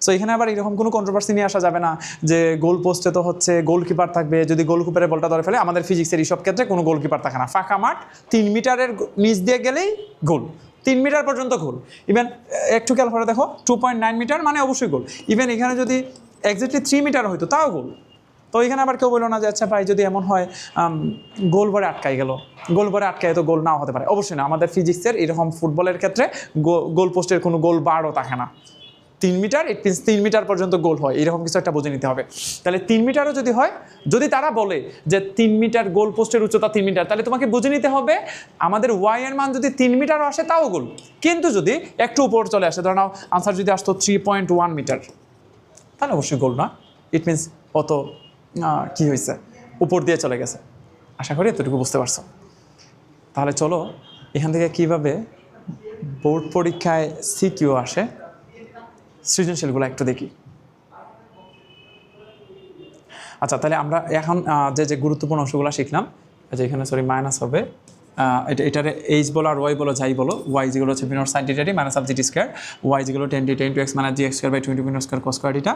Speaker 1: সো এখানে আবার এরকম কোনো কন্ট্রোভার্সি নিয়ে আসা যাবে না যে গোল পোস্টে তো হচ্ছে গোলকিপার থাকবে, যদি গোলকিপারের বলটা ধরে ফেলে, আমাদের ফিজিক্সের এইসব ক্ষেত্রে কোনো গোলকিপার থাকে না। ফাঁকা মাঠ 3 মিটারের নিচ দিয়ে গেলেই গোল, 3 মিটার পর্যন্ত গোল। ইভেন একটু খেয়াল করে দেখো 2.9 মিটার মানে অবশ্যই গোল। ইভেন এখানে যদি এক্স্যাক্টলি 3 মিটার হইতো তাও গোল। তো এখানে আবার কেউ বললো না যে আচ্ছা ভাই যদি এমন হয় গোল ভরে আটকাই গেল, গোল ভরে আটকায় তো গোল নাও হতে পারে। অবশ্যই না, আমাদের ফিজিক্সের এরকম ফুটবলের ক্ষেত্রে গোল পোস্টের কোনো গোল বারও থাকে না। 3 মিটার, ইট মিনস 3 মিটার পর্যন্ত গোল হয়, এরকম কিছু একটা বুঝে নিতে হবে। তাহলে 3 মিটারও যদি হয়, যদি তারা বলে যে 3 মিটার গোল পোস্টের উচ্চতা 3 মিটার, তাহলে তোমাকে বুঝে নিতে হবে আমাদের ওয়াই এর মান যদি 3 মিটারও আসে তাও গোল। কিন্তু যদি একটু উপর চলে আসে, ধরো নাও আনসার যদি আসতো 3.1 মিটার, তাহলে অবশ্যই গোল না। ইট মিনস অত কি হয়েছে, উপর দিয়ে চলে গেছে। আশা করি এতটুকু বুঝতে পারছো। তাহলে চলো এখান থেকে কিভাবে বোর্ড পরীক্ষায় সিকিউ আসে, সৃজনশীলগুলো একটু দেখি। আচ্ছা, তাহলে আমরা এখন যে গুরুত্বপূর্ণ অংশগুলো শিখলাম, যে এখানে মাইনাস হবে, এটারে এইচ বলো আর ওয়াই বলো, যাই বলো, ওয়াই যেগুলো হচ্ছে বিনর sine T minus of GT square, Y যেগুলো 10 T 10 two X minus G x square by 20 বিনর স্কোয়ার কস স্কোয়ার এটা।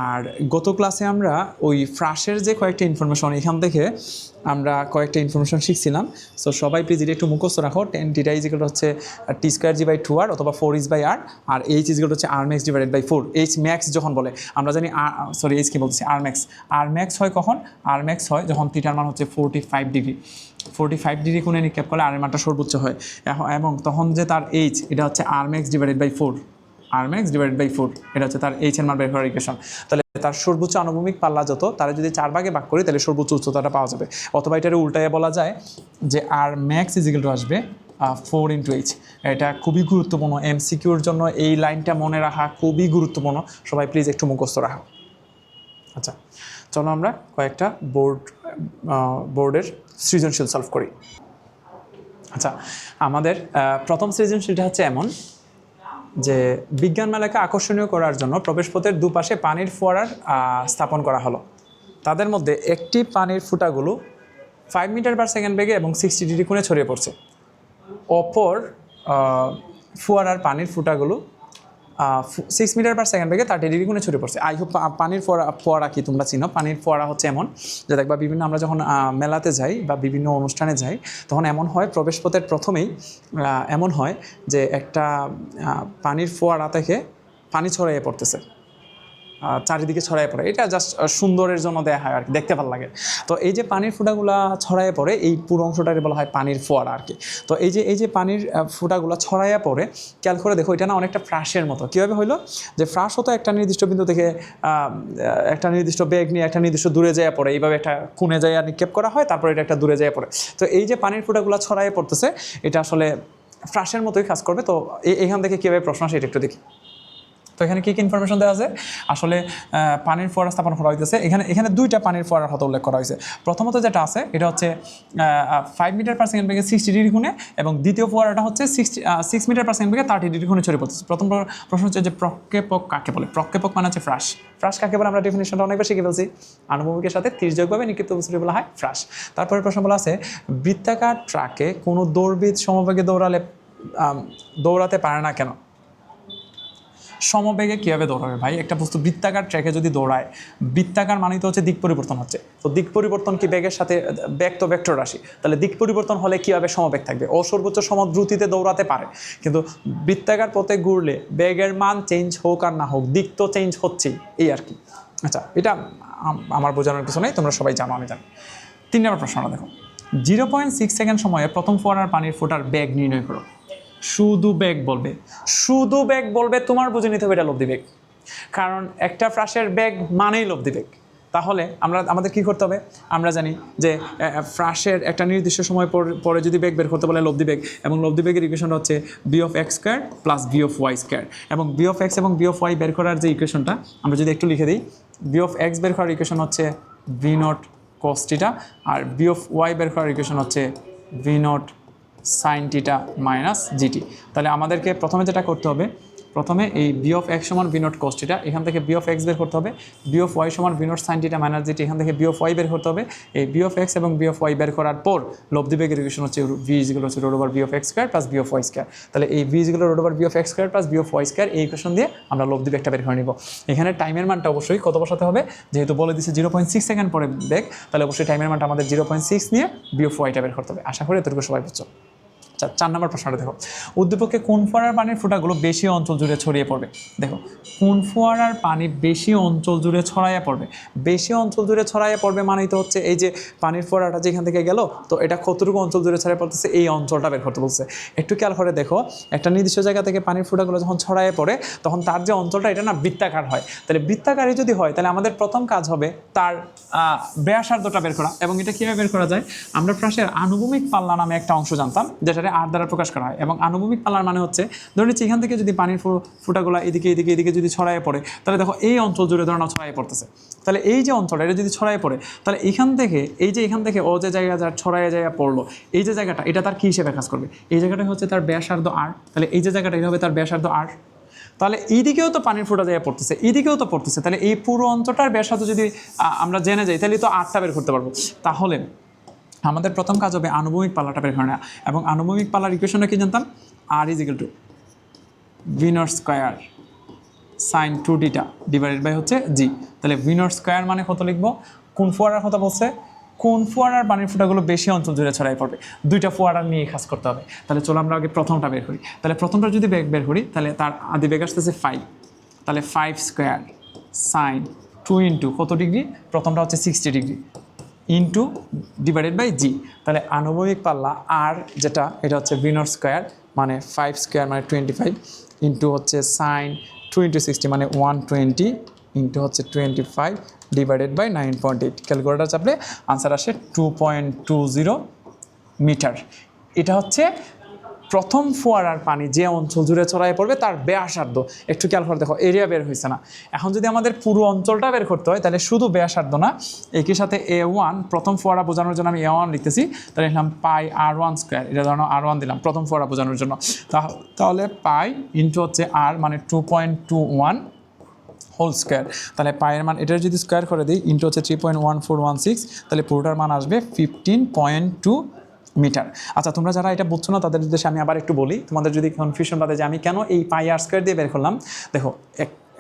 Speaker 1: আর গত ক্লাসে আমরা ওই ফ্রাশের যে কয়েকটা ইনফরমেশন, এখান থেকে আমরা কয়েকটা ইনফরমেশন শিখছিলাম। সো সবাই প্লিজ এটা একটু মুখস্থ রাখো। 10 টিটা ইজিক্যাল হচ্ছে টি স্কোয়ার জি বাই 2r অথবা 4 ইজ বাই আর, আর এইচ ইজিক্যাল হচ্ছে R max divided by 4। H max যখন বলে আমরা জানি, এইচ কি বলছি, আর ম্যাক্স। আর ম্যাক্স হয় কখন? আর ম্যাক্স হয় যখন থিটার মান হচ্ছে 45 ডিগ্রি। 45 ডিগ্রি কোণে নিক্ষেপ করলে আর এর মানটা সর্বোচ্চ হয়, এবং তখন যে তার এইচ, এটা হচ্ছে R max divided by 4, R max divided by 4, এটা হচ্ছে তার এইচ এর মান বের করার ইকুয়েশন। তাহলে তার সর্বোচ্চ আনুভূমিক পাল্লা যত, তারা যদি 4 ভাগে ভাগ করি তাহলে সর্বোচ্চ উচ্চতাটা পাওয়া যাবে। অথবা এটার উল্টায় বলা যায় যে আর ম্যাক্স ইজিক্যাল টু আসবে 4 ইন্টু এইচ। এটা খুবই গুরুত্বপূর্ণ, এমসিকিউর জন্য এই লাইনটা মনে রাখা খুবই গুরুত্বপূর্ণ। সবাই প্লিজ একটু মুখস্থ রাখো। আচ্ছা, চলো আমরা কয়েকটা বোর্ডের সৃজনশীল সলভ করি। আচ্ছা, আমাদের প্রথম সৃজনশীলটা হচ্ছে এমন যে বিজ্ঞান মেলাকে আকর্ষণীয় করার জন্য প্রবেশপথের দুপাশে পানির ফোয়ারার স্থাপন করা হলো। তাদের মধ্যে একটি পানির ফুটাগুলো 5 মিটার পার সেকেন্ড বেগে এবং 60 ডিগ্রি কোণে ছড়িয়ে পড়ছে। অপর ফোয়ারার পানির ফুটাগুলো 6 মিটার পার সেকেন্ড বেগে 30 ডিগ্রি কোণে ছড়িয়ে পড়ছে। আই হোপ পানির ফোয়ারা কি তোমরা চিনো? পানির ফোয়ারা হচ্ছে এমন যে দেখবা বিভিন্ন আমরা যখন মেলাতে যাই বা বিভিন্ন অনুষ্ঠানে যাই, তখন এমন হয় প্রবেশপথের প্রথমেই এমন হয় যে একটা পানির ফোয়ারা থেকে পানি ছড়িয়ে পড়তেছে, চারিদিকে ছড়ায় পড়ে। এটা জাস্ট সুন্দরের জন্য দেয়া হয় আর কি, দেখতে ভালো লাগে। তো এই যে পানির ফুটাগুলা ছড়ায় পড়ে, এই পুরো অংশটাকে বলা হয় পানির ফোয়ারা আর কি। তো এই যে পানির ফুটাগুলা ছড়াইয়া পড়ে, খেয়াল করে দেখো এটা না অনেকটা ফ্রাশের মতো। কীভাবে হইলো? যে ফ্রাশ হতো একটা নির্দিষ্ট বিন্দু থেকে একটা নির্দিষ্ট বেগ নিয়ে একটা নির্দিষ্ট দূরে যায় পড়ে, এইভাবে একটা কোণে যায় নিক্ষেপ করা হয়, তারপর এটা একটা দূরে যায় পড়ে। তো এই যে পানির ফুটাগুলা ছড়াইয়া পড়তেছে, এটা আসলে ফ্রাশের মতোই কাজ করবে। তো এখান থেকে কীভাবে প্রশ্ন আসে এটা একটু দেখি। তো এখানে কী ইনফরমেশন দেওয়া আছে? আসলে পানির ফোয়ারা স্থাপন করা হয়েছে। এখানে দুইটা পানির ফোয়ারার কথা উল্লেখ করা হয়েছে। প্রথমত যেটা আছে এটা হচ্ছে 5 মিটার পার সেকেন্ড বেগে 60 ডিগ্রি কোণে, এবং দ্বিতীয় ফোয়ারাটা হচ্ছে 6 মিটার পার সেকেন্ড বেগে 30 ডিগ্রি কোণে ছড়িয়ে পড়তেছে। প্রথম প্রশ্ন হচ্ছে যে প্রক্ষেপক কাকে বলে? প্রক্ষেপক মানে হচ্ছে ফ্রাশ। ফ্রাশ কাকে বলে? আমরা ডেফিনিশনটা অনেকবার শিখে ফেলছি। আনুভূমিকের সাথে তির্যকভাবে নিক্ষিপ্ত বস্তুটি বলা হয় ফ্রাশ। তারপরে প্রশ্ন বলা আছে বৃত্তাকার ট্রাকে কোনো দৌড়বিদ সমবেগে দৌড়াতে পারে না কেন? সমবেগে কীভাবে দৌড়াবে ভাই? একটা বস্তু বৃত্তাকার ট্র্যাকে যদি দৌড়ায়, বৃত্তাকার মানেই তো হচ্ছে দিক পরিবর্তন হচ্ছে। তো দিক পরিবর্তন কি বেগের সাথে? বেগ তো ভেক্টর রাশি, তাহলে দিক পরিবর্তন হলে কীভাবে সমবেগ থাকবে? ও সর্বোচ্চ সমদ্রুতিতে দৌড়াতে পারে, কিন্তু বৃত্তাকার পথে ঘুরলে বেগের মান চেঞ্জ হোক আর না হোক, দিক তো চেঞ্জ হচ্ছেই, এই আর কি। আচ্ছা, এটা আমার বোঝানোর কিছু নেই, তোমরা সবাই জানো, আমি জানি। 3 নম্বর প্রশ্নটা দেখো। 0.6 সেকেন্ড সময়ে প্রথম ফোয়ারার পানির ফোটার বেগ নির্ণয় করো। শুধু বেগ বলবে, তোমার বুঝে নিতে হবে এটা লব্ধি বেগ, কারণ একটা ফ্রাশের বেগ মানেই লব্ধি বেগ। তাহলে আমাদের কি করতে হবে? আমরা জানি যে ফ্রাশের একটা নির্দিষ্ট সময় পরে যদি বেগ বের করতে বলে লব্ধি বেগ, এবং লব্ধি বেগের ইকুয়েশনটা হচ্ছে B of x square plus B of Y square. এবং বি অফ এক্স এবং বি অফ ওয়াই বের করার যে ইকুয়েশনটা আমরা যদি একটু লিখে দিই, বি অফ এক্স বের করার ইকুয়েশন হচ্ছে ভি নট কস থিটা, আর বি অফ ওয়াই বের করার ইকুয়েশন হচ্ছে V naught sine theta minus GT. তাহলে আমাদেরকে প্রথমে যেটা করতে হবে, প্রথমে এই বি অফ এক্স সমান বি নট কস থিটা, এখান থেকে বি অফ এক্স বের করতে হবে, বি অফ ওয়াই সমান v not sine theta minus g t, এখান থেকে বি অফ ওয়াই বের করতে হবে। এই বি অফ এক্স এবং বি অফ ওয়াই বের করার পর লব্ধি বেগের ইকুয়েশন হচ্ছে v is equal to root over B of x square plus B of y square. তাহলে এই v is equal to root over B of x square plus B of y square এই ইকুয়েশন দিয়ে আমরা লব্ধি বেগটা বের করে নিব। এখানে টাইমের মানটা অবশ্যই কত বসাতে হবে, যেহেতু বলে দিচ্ছে 0.6 সেকেন্ড পরে বেগ, তাহলে অবশ্যই টাইমের মানটা আমাদের 0.6 নিয়ে বি অফ ওয়াইটা বের করতে হবে। আশা করি এতটুকু সবাই বুঝছো। 4 নম্বর প্রশ্নটা দেখো, উদ্দীপকে কোন ফোয়ারার পানির ফোঁটাগুলো বেশি অঞ্চল জুড়ে ছড়িয়ে পড়বে। দেখো কোন ফোয়ারার পানি বেশি অঞ্চল জুড়ে ছড়াইয়া পড়বে। বেশি অঞ্চল জুড়ে ছড়াইয়া পড়বে মানেই তো হচ্ছে এই যে পানির ফোয়ারাটা যেখান থেকে গেল, তো এটা কতটুকু অঞ্চল জুড়ে ছড়াইয়া পড়তেছে এই অঞ্চলটা বের করতে বলছে। একটু খেয়াল করে দেখো, একটা নির্দিষ্ট জায়গা থেকে পানির ফোঁটাগুলো যখন ছড়াইয়া পড়ে তখন তার যে অঞ্চলটা এটা না বৃত্তাকার হয়। তাহলে বৃত্তাকারই যদি হয় তাহলে আমাদের প্রথম কাজ হবে তার ব্যাসার্ধটা বের করা। এবং এটা কীভাবে বের করা যায়, আমরা প্রাসের আনুভূমিক পাল্লা নামে একটা অংশ জানতাম যেটাকে আর দ্বারা প্রকাশ করা হয়। এবং আনুভূমিক পাল্লার মানে হচ্ছে ধরে নিচ্ছি এখান থেকে যদি পানির ফোঁটাগুলো এদিকে এদিকে এদিকে যদি ছড়াইয়ে পড়ে, তাহলে দেখো এই অঞ্চল জুড়ে ধরো ছড়াইয়ে পড়তেছে। তাহলে এই যে অঞ্চলটা এটা যদি ছড়াইয়ে পড়ে, তাহলে এখান থেকে এখান থেকে ও যে জায়গা যার ছড়াইয়ে জায়গা পড়লো, এই যে জায়গাটা এটা তার কী হিসেবে কাজ করবে, এই জায়গাটা হচ্ছে তার ব্যাসার্ধ আর। তাহলে এই যে জায়গাটা এটা হবে তার ব্যাসার্ধ আর। তাহলে এইদিকেও তো পানির ফোঁটা জায়গা পড়তেছে, এইদিকেও তো পড়তেছে, তাহলে এই পুরো অঞ্চলটার ব্যাসার্ধ যদি আমরা জেনে যাই তাহলে তো আরটা বের করতে পারবো। তাহলে আমাদের প্রথম কাজ হবে আনুভূমিক পাল্লাটা বের করে নেওয়া। এবং আনুভূমিক পাল্লার ইকুয়েশনটা কি জানতাম, R is equal to V naught square sine 2 theta divided by হচ্ছে জি। তাহলে ভি নট স্কয়ার মানে কত লিখবো, কোন ফোয়ারার কথা বলছে, কোন ফোয়ারার পানির ফোঁটাগুলো বেশি অঞ্চল জুড়ে ছড়াই পড়বে। দুইটা ফোয়ারা নিয়ে কাজ করতে হবে। তাহলে চলো আমরা আগে প্রথমটা বের করি। তাহলে প্রথমটা যদি বের করি তাহলে তার আদি বেগ আসতেছে 5, তাহলে 5 স্কয়ার সাইন 2 ইন্টু কত ডিগ্রি, প্রথমটা হচ্ছে 60 ডিগ্রি ইন্টু ডিভাইডেড বাই জি। তাহলে আনুভূমিক পাল্লা আর যেটা এটা হচ্ছে ভি নট স্কয়ার মানে 5 স্কয়ার মানে 25 ইন্টু হচ্ছে সাইন 2 ইন্টু 60 মানে 120 ইন্টু হচ্ছে 25 ডিভাইডেড বাই 9.8। ক্যালকুলেটার চাপলে আনসার আসে 2.20 মিটার। এটা হচ্ছে প্রথম ফোয়ারার পানি যে অঞ্চল জুড়ে ছড়াই পড়বে তার ব্যাসার্ধ। একটু খেয়াল করে দেখো, এরিয়া বের হয়েছে না। এখন যদি আমাদের পুরো অঞ্চলটা বের করতে হয় তাহলে শুধু ব্যাসার্ধ না, একই সাথে A1 প্রথম ফোয়ারা বোঝানোর জন্য আমি A1 লিখতেছি, তাহলে লিখলাম পাই R1 স্কোয়ার, এটা ধরো R1 দিলাম প্রথম ফোয়ারা বোঝানোর জন্য। তাহলে পাই ইন্টু হচ্ছে আর মানে 2.21 হোল স্কোয়ার। তাহলে পায়ের মান এটা যদি স্কোয়ার করে দিই ইন্টু হচ্ছে 3.1416, তাহলে পুরোটার মান আসবে 15.2 মিটার। আচ্ছা, তোমরা যারা এটা বুঝছো না তাদের উদ্দেশ্যে আমি আবার একটু বলি, তোমাদের যদি কনফিউশন বাদে যে আমি কেন এই পাই আর স্কোয়ার দিয়ে বের করলাম। দেখো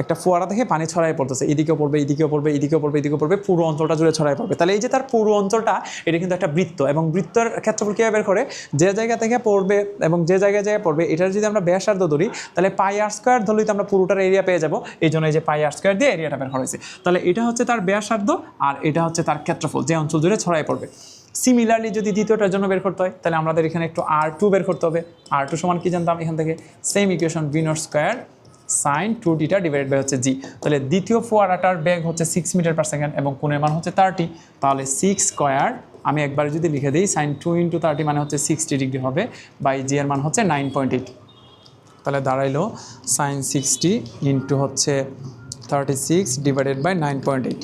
Speaker 1: একটা ফোয়ারা থেকে পানি ছড়াই পড়তেছে, এদিকেও পড়বে এদিকেও পড়বে এদিকেও পড়বে এদিকেও পড়বে, পুরো অঞ্চলটা জুড়ে ছড়াই পড়বে। তাহলে এই যে তার পুরো অঞ্চলটা এটা কিন্তু একটা বৃত্ত, এবং বৃত্তের ক্ষেত্রফল কীভাবে বের করে, যে জায়গা থেকে পড়বে এবং যে জায়গায় পড়বে এটার যদি আমরা ব্যাসার্ধ ধরি তাহলে পাই আর স্কোয়ার ধরলেই তো আমরা পুরোটার এরিয়া পেয়ে যাবো। এই জন্য এই যে পাই আর স্কোয়ার দিয়ে এরিয়াটা বের করা হয়েছে। তাহলে এটা হচ্ছে তার ব্যাসার্ধ আর এটা হচ্ছে তার ক্ষেত্রফল যে অঞ্চল জুড়ে ছড়াই পড়বে। সিমিলারলি যদি দ্বিতীয়টার জন্য বের করতে হয় তাহলে আমাদের এখানে একটু R2 বের করতে হবে। R2 সমান কি জানতাম এখান থেকে, same equation v naught square sine 2 theta divided by হচ্ছে জি। তাহলে দ্বিতীয় ফোয়ারাটার বেগ হচ্ছে 6 মিটার পার সেকেন্ড এবং কোণের মান হচ্ছে 30। তাহলে 6 স্কোয়ার আমি একবার যদি লিখে দিই সাইন 2 ইন্টু 30 মানে হচ্ছে 60 ডিগ্রি হবে, বাই জি এর মান হচ্ছে 9.8। তাহলে দাঁড়াইলো সাইন 60 ইন্টু হচ্ছে 36 ডিভাইডেড বাই 9.8,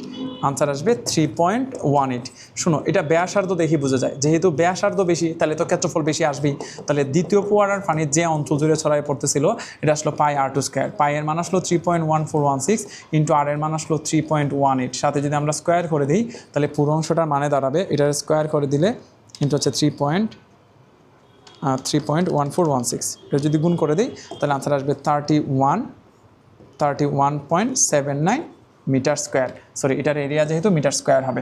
Speaker 1: আনসার আসবে 3.18। শোনো, এটা ব্যাসার্ধ দেখি বোঝা যায়, যেহেতু ব্যাসার্ধ বেশি তাহলে তো ক্ষেত্রফল বেশি আসবেই। তাহলে দ্বিতীয় ফোয়ারার পানি যে অঞ্চল জুড়ে ছড়াই পড়তেছিল এটা আসলো পাই R2 স্কোয়ার, পাই এর মান আসলো 3.1416 ইন্টু আর এর মান আসলো 3.18, সাথে যদি আমরা স্কোয়ার করে দিই তাহলে পুরো অংশটার মানে দাঁড়াবে, এটার স্কোয়ার করে দিলে ইন্টু হচ্ছে 3.1416, এটা যদি গুণ করে দিই তাহলে আনসার আসবে 31.79 মিটার স্কোয়ার। সরি, এটার এরিয়া যেহেতু মিটার স্কোয়ার হবে।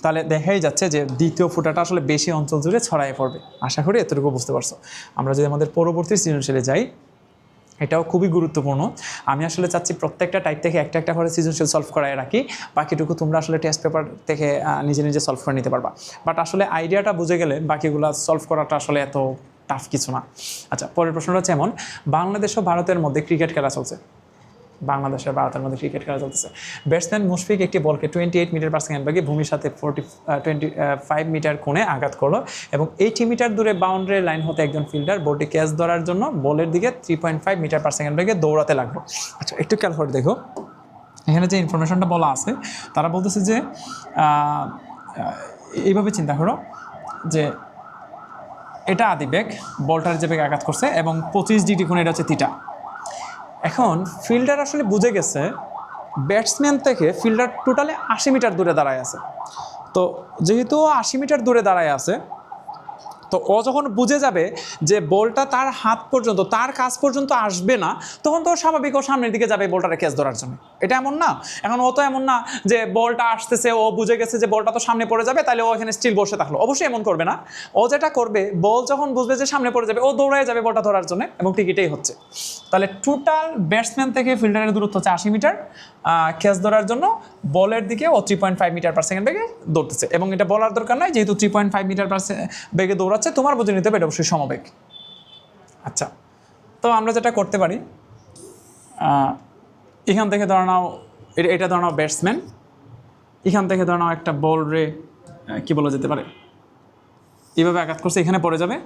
Speaker 1: তাহলে দেখাই যাচ্ছে যে দ্বিতীয় ফোঁটাটা আসলে বেশি অঞ্চল জুড়ে ছড়াই পড়বে। আশা করি এতটুকু বুঝতে পারছো। আমরা যদি আমাদের পরবর্তী সৃজনশীলে যাই, এটাও খুবই গুরুত্বপূর্ণ। আমি আসলে চাচ্ছি প্রত্যেকটা টাইপ থেকে একটা একটা করে সৃজনশীল সলভ করায় রাখি, বাকিটুকু তোমরা আসলে টেস্ট পেপার থেকে নিজে নিজে সলভ করে নিতে পারবা। বাট আসলে আইডিয়াটা বুঝে গেলে বাকিগুলো সলভ করাটা আসলে এত টাফ কিছু না। আচ্ছা, পরের প্রশ্নটা হচ্ছে এমন, বাংলাদেশ ও ভারতের মধ্যে ক্রিকেট খেলা চলছে। বাংলাদেশের ভারতের মধ্যে ক্রিকেট খেলা চলতেছে। ব্যাটসম্যান মুশফিক একটি বলকে 28 মিটার পার সেকেন্ড বেগে ভূমির সাথে 25 মিটার কোণে আঘাত করলো এবং 80 মিটার দূরে বাউন্ডারি লাইন হতে একজন ফিল্ডার বলটি ক্যাচ ধরার জন্য বলের দিকে 3.5 মিটার পার সেকেন্ড বেগে দৌড়াতে লাগলো। আচ্ছা, একটু খেয়াল করে দেখো, এখানে যে ইনফরমেশনটা বলা আছে তারা বলতেছে যে এইভাবে চিন্তা করো যে এটা আদি বেগ, বলটার যে বেগ আঘাত করছে এবং 25 ডিগ্রি কোণে এটা হচ্ছে থিটা। এখন ফিল্ডার আসলে বুঝে গেছে ব্যাটসম্যান থেকে ফিল্ডার টোটালি 80 মিটার দূরে দাঁড়ায় আছে। তো যেহেতু 80 মিটার দূরে দাঁড়ায় আছে, তো ও যখন বুঝে যাবে যে বলটা তার হাত পর্যন্ত, তার কাছ পর্যন্ত আসবে না, তখন তো স্বাভাবিক ও সামনের দিকে যাবে বলটারে ক্যাচ ধরার জন্য। এটা এমন না, এখন ও তো এমন না যে বলটা আসতেছে, ও বুঝে গেছে যে বলটা তো সামনে পড়ে যাবে, তাহলে ও এখানে স্টিল বসে থাকলো। অবশ্যই এমন করবে না। ও যেটা করবে, বল যখন বুঝবে যে সামনে পড়ে যাবে, ও দৌড়ায় যাবে বলটা ধরার জন্য, এবং ঠিক এটাই হচ্ছে। তাহলে টোটাল ব্যাটসম্যান থেকে ফিল্ডারের দূরত্ব হচ্ছে 80 মিটার। ক্যাচ ধরার জন্য বলের দিকে ও 3.5 মিটার পার সেকেন্ড বেগে দৌড়তেছে, এবং এটা বলার দরকার নাই, যেহেতু 3.5 মিটার পার বেগে দৌড়াচ্ছে, তোমার বুঝে নিতে হবে এটা অবশ্যই সমবেগ। আচ্ছা, তো আমরা যেটা করতে পারি, এখান থেকে ধরে নাও, এটা ধরে নাও ব্যাটসম্যান, এখান থেকে ধরে নাও একটা বল রে কি বলা যেতে পারে, এইভাবে আঘাত করছে, এখানে পড়ে যাবে,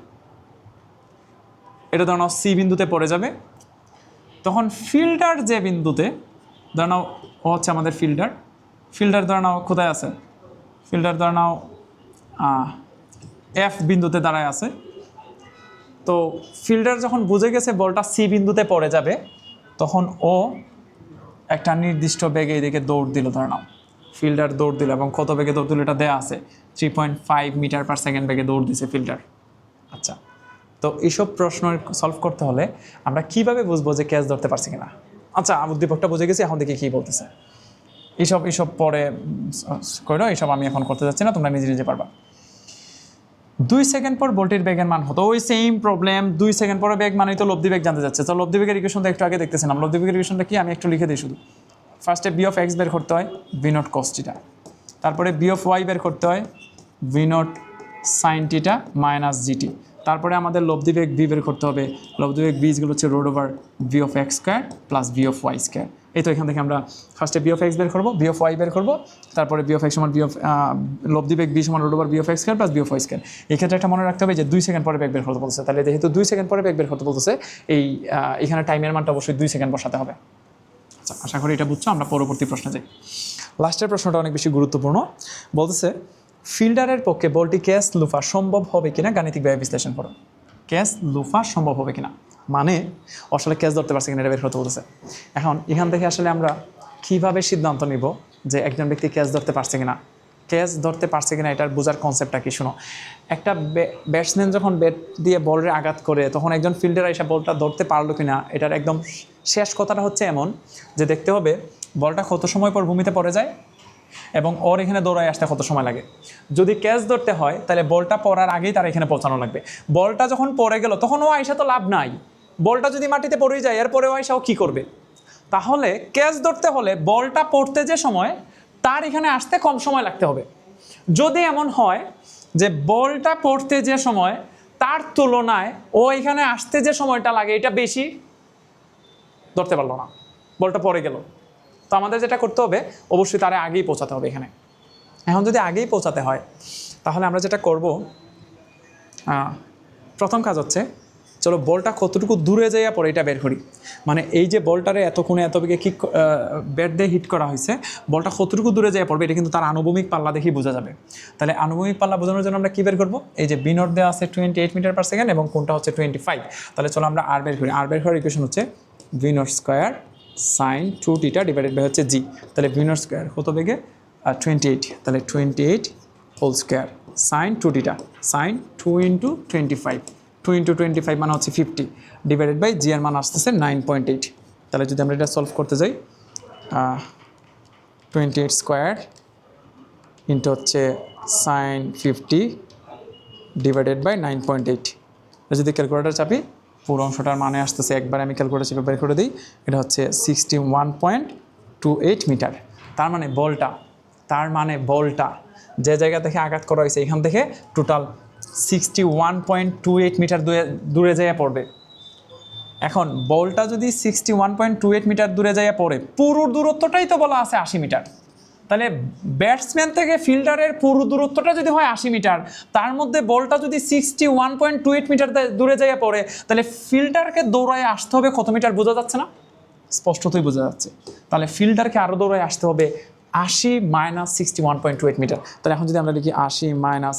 Speaker 1: এটা ধরে নাও সি বিন্দুতে পড়ে যাবে। তখন ফিল্ডার যে বিন্দুতে, ধরে নাও ও হচ্ছে আমাদের ফিল্ডার, ফিল্ডার ধরে নাও কোথায় আছে, ফিল্ডার ধরে নাও এফ বিন্দুতে দাঁড়ায় আছে। তো ফিল্ডার যখন বুঝে গেছে বলটা সি বিন্দুতে পড়ে যাবে, তখন ও একটা নির্দিষ্ট বেগে এদিকে দৌড় দিল, ধরে নাও ফিল্ডার দৌড় দিল, এবং কত বেগে দৌড় দিল এটা দেওয়া আছে, 3.5 মিটার পার সেকেন্ড বেগে দৌড় দিছে ফিল্ডার। আচ্ছা, তো এইসব প্রশ্ন সলভ করতে হলে আমরা কিভাবে বুঝবো যে ক্যাচ ধরতে পারছি কিনা? আচ্ছা, উদ্দীপকটা বুঝে গেছি, এখন দেখি কী বলতেছে। এইসব পরে করো, এইসব আমি এখন করতে যাচ্ছি না, তোমরা নিজে নিজে পারবা। 2 সেকেন্ড পর বলটির বেগের মান হতো, ওই সেম প্রবলেম। 2 সেকেন্ড পরে বেগ মানেই তো লব্ধি বেগ জানতে যাচ্ছে। তো লব্ধি বেগের ইকুয়েশনটা একটু আগে দেখতেছিলাম। লব্ধি বেগের ইকুয়েশনটা কি, আমি একটু লিখে দিই শুধু। ফার্স্টে বি অফ এক্স বের করতে হয়, ভি নট কস টিটা। তারপরে বি অফ ওয়াই বের করতে হয়, ভি নট সাইন টিটা মাইনাস জিটি। তারপরে আমাদের লব্ধি বেগ ভি বের করতে হবে। লব্ধি বেগ ভিগুলো হচ্ছে root over v of x square plus v of Y square. এই তো এখান থেকে আমরা ফার্স্টে বি অফ এক্স বের করবো, বি অফ ওয়াই বের করবো, তারপরে বি অফ এক্স সমান বি অফ লব্ধি বেগ বি সমান root over B of x square plus B of Y square. এই ক্ষেত্রে একটা মনে রাখতে হবে যে 2 সেকেন্ড পরে বেগ বের করতে বলছে, তাহলে যেহেতু 2 সেকেন্ড পরে বেগ বের করতে বলতেছে, এই এখানে টাইমের মানটা অবশ্যই 2 সেকেন্ড বসাতে হবে। আচ্ছা, আশা করি এটা বুঝছো। আমরা পরবর্তী প্রশ্নে যাই। লাস্টের প্রশ্নটা অনেক বেশি গুরুত্বপূর্ণ। বলতেছে ফিল্ডারের পক্ষে বলটি ক্যাচ লুফা সম্ভব হবে কিনা গাণিতিকভাবে বিশ্লেষণ করো। ক্যাচ লুফা সম্ভব হবে কিনা মানে আসলে ক্যাচ ধরতে পারছে কিনা এটা বের করতে বলতেছে। এখন এখান থেকে আসলে আমরা কিভাবে সিদ্ধান্ত নিব যে একজন ব্যক্তি ক্যাচ ধরতে পারছে কিনা, ক্যাচ ধরতে পারছে কিনা এটার বোঝার কনসেপ্টটা কি? শোনো, একটা ব্যাটসম্যান যখন ব্যাট দিয়ে বলের আঘাত করে, তখন একজন ফিল্ডার এসে বলটা ধরতে পারলো কিনা, এটার একদম শেষ কথাটা হচ্ছে এমন যে দেখতে হবে বলটা কত সময় পর ভূমিতে পড়ে যায় এবং ওর এখানে দৌড়ায় আসতে কত সময় লাগে। যদি ক্যাচ ধরতে হয় তাহলে বলটা পড়ার আগেই তার এখানে পৌঁছানো লাগবে। বলটা যখন পড়ে গেল তখন ও আইসা তো লাভ নাই, বলটা যদি মাটিতে পড়েই যায় এরপরেও আইসা ও কী করবে? তাহলে ক্যাচ ধরতে হলে বলটা পড়তে যে সময়, তার এখানে আসতে কম সময় লাগতে হবে। যদি এমন হয় যে বলটা পড়তে যে সময় তার তুলনায় ও এখানে আসতে যে সময়টা লাগে এটা বেশি, ধরতে পারলো না, বলটা পড়ে গেল, তো আমাদের যেটা করতে হবে অবশ্যই তারে আগেই পৌঁছাতে হবে এখানে। এখন যদি আগেই পৌঁছাতে হয় তাহলে আমরা যেটা করব, প্রথম কাজ হচ্ছে চলো বলটা কতটুকু দূরে যাইয়া পড়ে এটা বের করি। মানে এই যে বলটারে এতক্ষণে এত বেগে কিক ব্যাট দিয়ে হিট করা হয়েছে, বলটা কতটুকু দূরে যাইয়া পড়বে এটা কিন্তু তার আনুভূমিক পাল্লা দেখেই বোঝা যাবে। তাহলে আনুভূমিক পাল্লা বোঝানোর জন্য আমরা কী বের করবো? এই যে বি নট দেওয়া আছে 28 মিটার পার সেকেন্ড এবং কোনটা হচ্ছে 25। তাহলে চলো আমরা আর বের করি। আর বের করার ইকুয়েশন হচ্ছে ভি নট স্কোয়ার সাইন 2 টিটা ডিভাইডেড বাই হচ্ছে জি। তাহলে ভি নট স্কোয়ার কত বেগে 28, তাহলে 28 হোল স্কোয়ার সাইন 2 টিটা, সাইন 2 ইন্টু 25, 2 ইন্টু 25 মানে হচ্ছে 50 ডিভাইডেড বাই জি এর মান আসতেছে 9.8। তাহলে যদি আমরা এটা সলভ করতে যাই, 28 স্কোয়ার ইন্টু হচ্ছে সাইন 50 ডিভাইডেড বাই 9.8, যদি ক্যালকুলেটার চাপি পুরো অংশটার মানে আসতেছে, একবার আমি ক্যালকুলেটার চেপে বের করে দিই, এটা হচ্ছে 61.28 মিটার। তার মানে বলটা যে জায়গা থেকে আঘাত করা হয়েছে এখান থেকে টোটাল 61.28 মিটার দূরে যাইয়া পড়বে। এখন বলটা যদি 61.28 মিটার দূরে যাইয়া পড়ে, পুরো দূরত্বটাই তো বলা আছে 80 মিটার। তাহলে ব্যাটসম্যান থেকে ফিল্ডারের পুরো দূরত্বটা যদি হয় 80 মিটার, তার মধ্যে বলটা যদি 61.28 মিটার দূরে যাইয়া পড়ে, তাহলে ফিল্ডারকে দৌড়ায় আসতে হবে কত মিটার? বোঝা যাচ্ছে না? স্পষ্টতই বোঝা যাচ্ছে। তাহলে ফিল্ডারকে আরও দৌড়ায় আসতে হবে 80 মাইনাস 61.28 মিটার। তাহলে এখন যদি আমরা লিখি 80 মাইনাস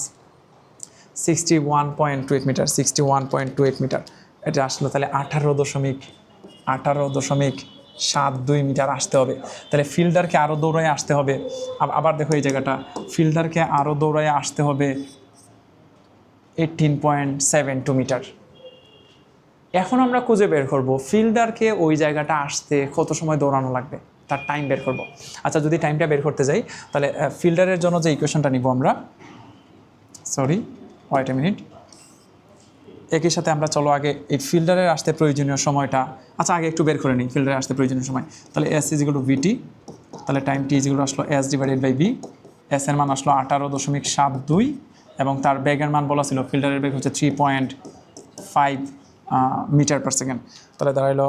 Speaker 1: 61.28 মিটার, 61.28 মিটার, এটা আসলো তাহলে 18.72 মিটার আসতে হবে। তাহলে ফিল্ডারকে আরও দৌড়ায় আসতে হবে, আবার দেখো এই জায়গাটা, ফিল্ডারকে আরও দৌড়ায় আসতে হবে 18.72 মিটার। এখন আমরা খুঁজে বের করব ফিল্ডারকে ওই জায়গাটা আসতে কত সময় দৌড়ানো লাগবে, তার টাইম বের করব। আচ্ছা, যদি টাইমটা বের করতে যাই তাহলে ফিল্ডারের জন্য যে ইকুয়েশনটা নিব আমরা, ওয়েট এ মিনিট, একই সাথে আমরা চলো আগে এই ফিল্ডারের আসতে প্রয়োজনীয় সময়টা, আচ্ছা আগে একটু বের করে নিই ফিল্ডারের আসতে প্রয়োজনীয় সময়। তাহলে S is equal to v t, তাহলে time T is equal to আসলো S divided by v. S এর মান আসলো 18.72 এবং তার বেগের মান বলা ছিল, ফিল্ডারের বেগ হচ্ছে 3.5 মিটার পার সেকেন্ড। তাহলে দাঁড়াইলো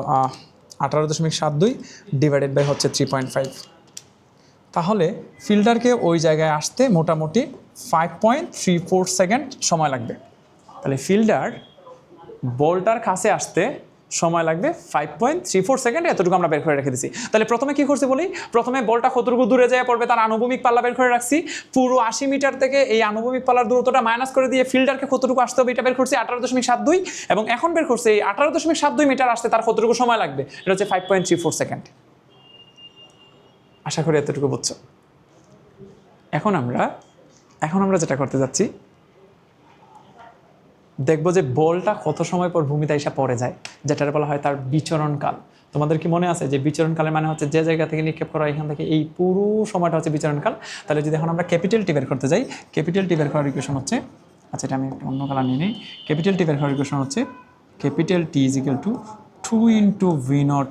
Speaker 1: 18.72 ডিভাইডেড বাই হচ্ছে 3.5। তাহলে ফিল্ডারকে ওই জায়গায় আসতে মোটামুটি 5.34 সেকেন্ড সময় লাগবে। তাহলে ফিল্ডার বলটার কাছে আসতে সময় লাগবে 5.34 সেকেন্ড, এতটুকু আমরা বের করে রেখে দিছি। তাহলে প্রথমে কি করছি বলি, প্রথমে বলটা কতটুকু দূরে যায় পড়বে তার আনুভূমিক পাল্লা বের করে রাখছি, পুরো 80 মিটার থেকে এই আনুভূমিক পাল্লার দূরত্বটা মাইনাস করে দিয়ে ফিল্ডারকে কতটুকু আসতে হবে এটা বের করছি 18.72, এবং এখন বের করছি এই 18.72 মিটার আসতে তার কতটুকু সময় লাগবে, এটা হচ্ছে 5.34 সেকেন্ড। আশা করি এতটুকু বুঝছো। এখন আমরা যেটা করতে যাচ্ছি, দেখবো যে বলটা কত সময় পর ভূমিতে এসে পড়ে যায়, যেটার বলা হয় তার বিচরণকাল। তোমাদের কি মনে আছে যে বিচরণকালের মানে হচ্ছে যে জায়গা থেকে নিক্ষেপ করা এখান থেকে এই পুরো সময়টা হচ্ছে বিচরণকাল। তাহলে যদি এখন আমরা ক্যাপিটাল টি বের করতে যাই, ক্যাপিটাল টি বের করার ইকুয়েশন হচ্ছে, আচ্ছা এটা আমি একটা অন্য কালার নিয়ে নিই, ক্যাপিটাল টি বের করার ইকুয়েশন হচ্ছে capital t is equal to 2 into V naught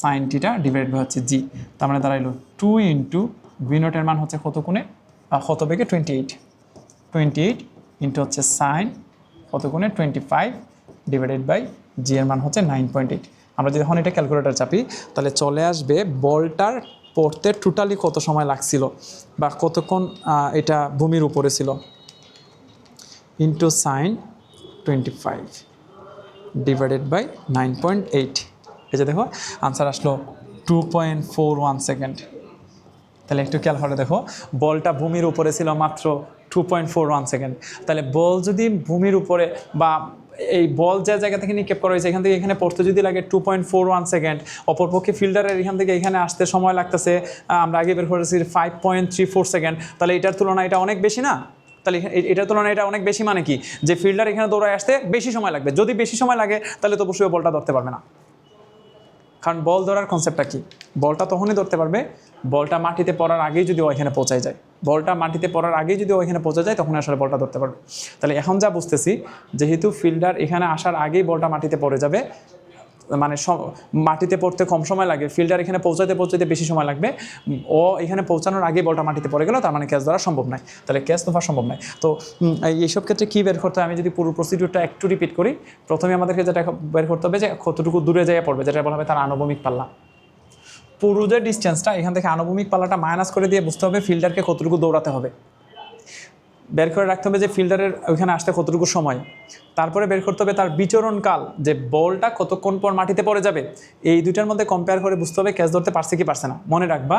Speaker 1: sine theta divide by হচ্ছে জি। তার মানে দাঁড়াইলো 2 ইন্টু ভি নটের মান হচ্ছে কত কোণে, কত বেগে 28 ইন্টু হচ্ছে সাইন কত কোণে 25 ডিভাইডেড বাই জি এর মান হচ্ছে 9.8। আমরা যদি এখন এটা ক্যালকুলেটর চাপি তাহলে চলে আসবে বলটার পড়তে টোটালি কত সময় লাগছিল বা কতক্ষণ এটা ভূমির উপরে ছিল, ইন্টু সাইন 25 ডিভাইডেড বাই 9.8। এই যে দেখো আনসার আসলো 2.41 সেকেন্ড। তাহলে একটু খেয়াল করে দেখো, বলটা ভূমির উপরে ছিল মাত্র 2.41 সেকেন্ড। তাহলে বল যদি ভূমির উপরে বা এই বল যে জায়গা থেকে নিক্ষেপ করা হয়েছে এখান থেকে এখানে পড়তে যদি লাগে 2.41 সেকেন্ড, অপরপক্ষে ফিল্ডারের এখান থেকে এখানে আসতে সময় লাগতেছে আমরা আগে বের করেছি 5.34 সেকেন্ড। তাহলে এটার তুলনায় এটা অনেক বেশি না? তাহলে এটার তুলনায় এটা অনেক বেশি মানে কি, যে ফিল্ডার এখানে দৌড়ায় আসতে বেশি সময় লাগবে। যদি বেশি সময় লাগে তাহলে তো অবশ্যই বলটা ধরতে পারবে না, কারণ বল ধরার কনসেপ্টটা কি, বলটা তখনই ধরতে পারবে বলটা মাটিতে পড়ার আগেই যদি ওইখানে পৌঁছায় যায়, বলটা মাটিতে পড়ার আগেই যদি ওইখানে পৌঁছে যায় তখন আসলে বলটা ধরতে পারবে। তাহলে এখন যা বুঝতেছি, যেহেতু ফিল্ডার এখানে আসার আগেই বলটা মাটিতে পড়ে যাবে, মানে মাটিতে পড়তে কম সময় লাগে, ফিল্ডার এখানে পৌঁছাতে বেশি সময় লাগবে, ও এখানে পৌঁছানোর আগে বলটা মাটিতে পড়ে গেল, তার মানে ক্যাচ ধরা সম্ভব নয়। তাহলে ক্যাচ ধরা সম্ভব নয়। তো এইসব ক্ষেত্রে কী বের করতে হয়, আমি যদি পুরো প্রসিডিউরটা একটু রিপিট করি, প্রথমে আমাদেরকে যেটা বের করতে হবে যে কতটুকু দূরে যেয়ে পড়বে, যেটা বলা হবে তার আনুভূমিক পাল্লা। পুরো যে ডিস্টেন্সটা এখান থেকে আনুভূমিক পাল্লাটা মাইনাস করে দিয়ে বুঝতে হবে ফিল্ডারকে কতটুকু দৌড়াতে হবে, বের করে রাখতে হবে যে ফিল্ডারের ওইখানে আসতে কতটুকু সময়, তারপরে বের করতে হবে তার বিচরণকাল, যে বলটা কতক্ষণ পর মাটিতে পড়ে যাবে। এই দুইটার মধ্যে কম্পেয়ার করে বুঝতে হবে ক্যাচ ধরতে পারছে কি পারছে না। মনে রাখবা,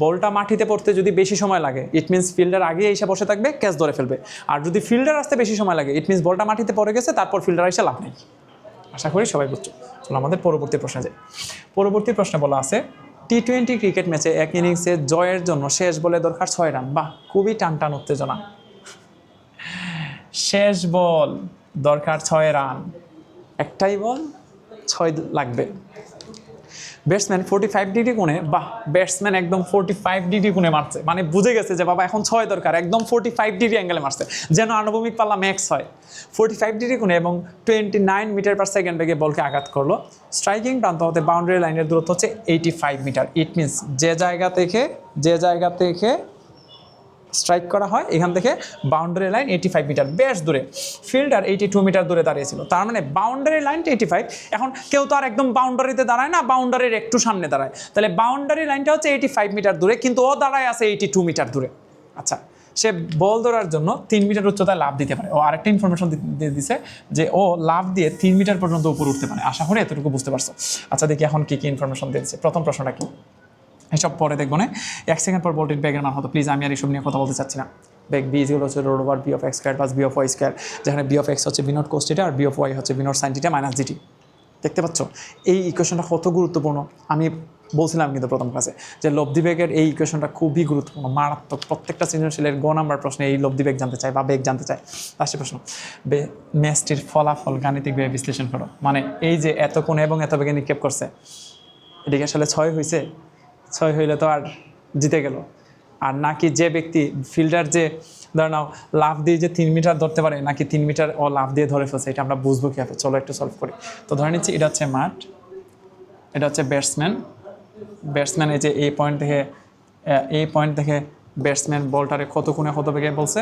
Speaker 1: বলটা মাটিতে পড়তে যদি বেশি সময় লাগে ইট মিনস ফিল্ডার আগে এসে বসে থাকবে, ক্যাচ ধরে ফেলবে। আর যদি ফিল্ডার আসতে বেশি সময় লাগে ইট মিনস বলটা মাটিতে পড়ে গেছে, তারপর ফিল্ডার এসে লাভ নেই। আশা করি সবাই বুঝছো। চলো আমাদের পরবর্তী প্রশ্নে যাই। পরবর্তী প্রশ্নে বলা আছে টি-20 ক্রিকেট ম্যাচে এক ইনিংসে জয়ের জন্য শেষ বলে দরকার 6 রান। বাহ, খুবই টান উত্তেজনা। শেষ বল দরকার 6 রান, একটাই বল 6 লাগবে। ব্যাটসম্যান 45 ডিগ্রি কোণে, বাহ ব্যাটসম্যান একদম 45 ডিগ্রি কোণে মারছে, মানে বুঝে গেছে যে বাবা এখন 6 দরকার, একদম 45 ডিগ্রি অ্যাঙ্গেলে মারছে, যেন আনুভূমিক পাল্লা ম্যাক্স হয়। 45 ডিগ্রি কোণে এবং 29 মিটার পার সেকেন্ড বেগে বলকে আঘাত করলো। স্ট্রাইকিং প্রান্ত হতে বাউন্ডারি লাইনের দূরত্ব হচ্ছে 85 মিটার। ইট মিনস যে জায়গা থেকে স্ট্রাইক করা হয় এখান থেকে বাউন্ডারি লাইন 85 মিটার, বেশ দূরে। ফিল্ডার 82 মিটার দূরে দাঁড়িয়েছিল, তার মানে বাউন্ডারি লাইন 85। এখন কেউ তো আর একদম বাউন্ডারিতে দাঁড়ায় না, বাউন্ডারির একটু সামনে দাঁড়ায়, তাহলে বাউন্ডারি লাইনটা হচ্ছে 85 মিটার দূরে, কিন্তু ও দাঁড়ায় আছে 82 মিটার দূরে। আচ্ছা, সে বল ধরার জন্য 3 মিটার উচ্চতায় লাফ দিতে পারে। ও আরেকটা ইনফরমেশন দিয়ে দিছে যে ও লাফ দিয়ে 3 মিটার পর্যন্ত উপরে উঠতে পারে। আশা করি এতটুকু বুঝতে পারছো। আচ্ছা, দেখি এখন কি ইনফরমেশন দিয়েছে। প্রথম প্রশ্নটা কি, এসব পরে দেখবো না। 1 সেকেন্ড পর বলটির ব্যাগের মান হতো, প্লিজ আমি আর এসব নিয়ে কথা বলতে চাচ্ছি না। ব্যাগ বি ইজ হচ্ছে root over B of x square plus B of Y square, যেখানে বি অফ এক্স হচ্ছে বি নট কোস থিটা আর বি অফ ওয়াই হচ্ছে v not sine theta minus g t. দেখতে পাচ্ছ এই ইকুয়েশনটা কত গুরুত্বপূর্ণ। আমি বলছিলাম কিন্তু প্রথম ক্লাসে যে লব্ধি বেগের এই ইকুয়েশনটা খুবই গুরুত্বপূর্ণ, মারাত্মক। প্রত্যেকটা সৃজনশীলের গ নাম্বার প্রশ্নে এই লব্ধি বেগ জানতে চায় বা বেগ জানতে চায়। লাস্টের প্রশ্ন, ম্যাচটির ফলাফল গাণিতিকভাবে বিশ্লেষণ করো। মানে এই যে এত কোণে এবং এত বেগে নিক্ষেপ করছে, এদিকে আসলে 6 হয়েছে, 6 হইলে তো আর জিতে গেল। আর নাকি যে ব্যক্তি ফিল্ডার যে ধরে নাও লাফ দিয়ে যে 3 মিটার ধরতে পারে, নাকি 3 মিটার ও লাফ দিয়ে ধরে ফেলছে, এটা আমরা বুঝবো কীভাবে? চলো একটু সলভ করি। তো ধরে নিচ্ছি এটা হচ্ছে মাঠ, এটা হচ্ছে ব্যাটসম্যান। এই যে এই পয়েন্ট থেকে ব্যাটসম্যান বলটারে কত কোণে কত বেগে বলছে,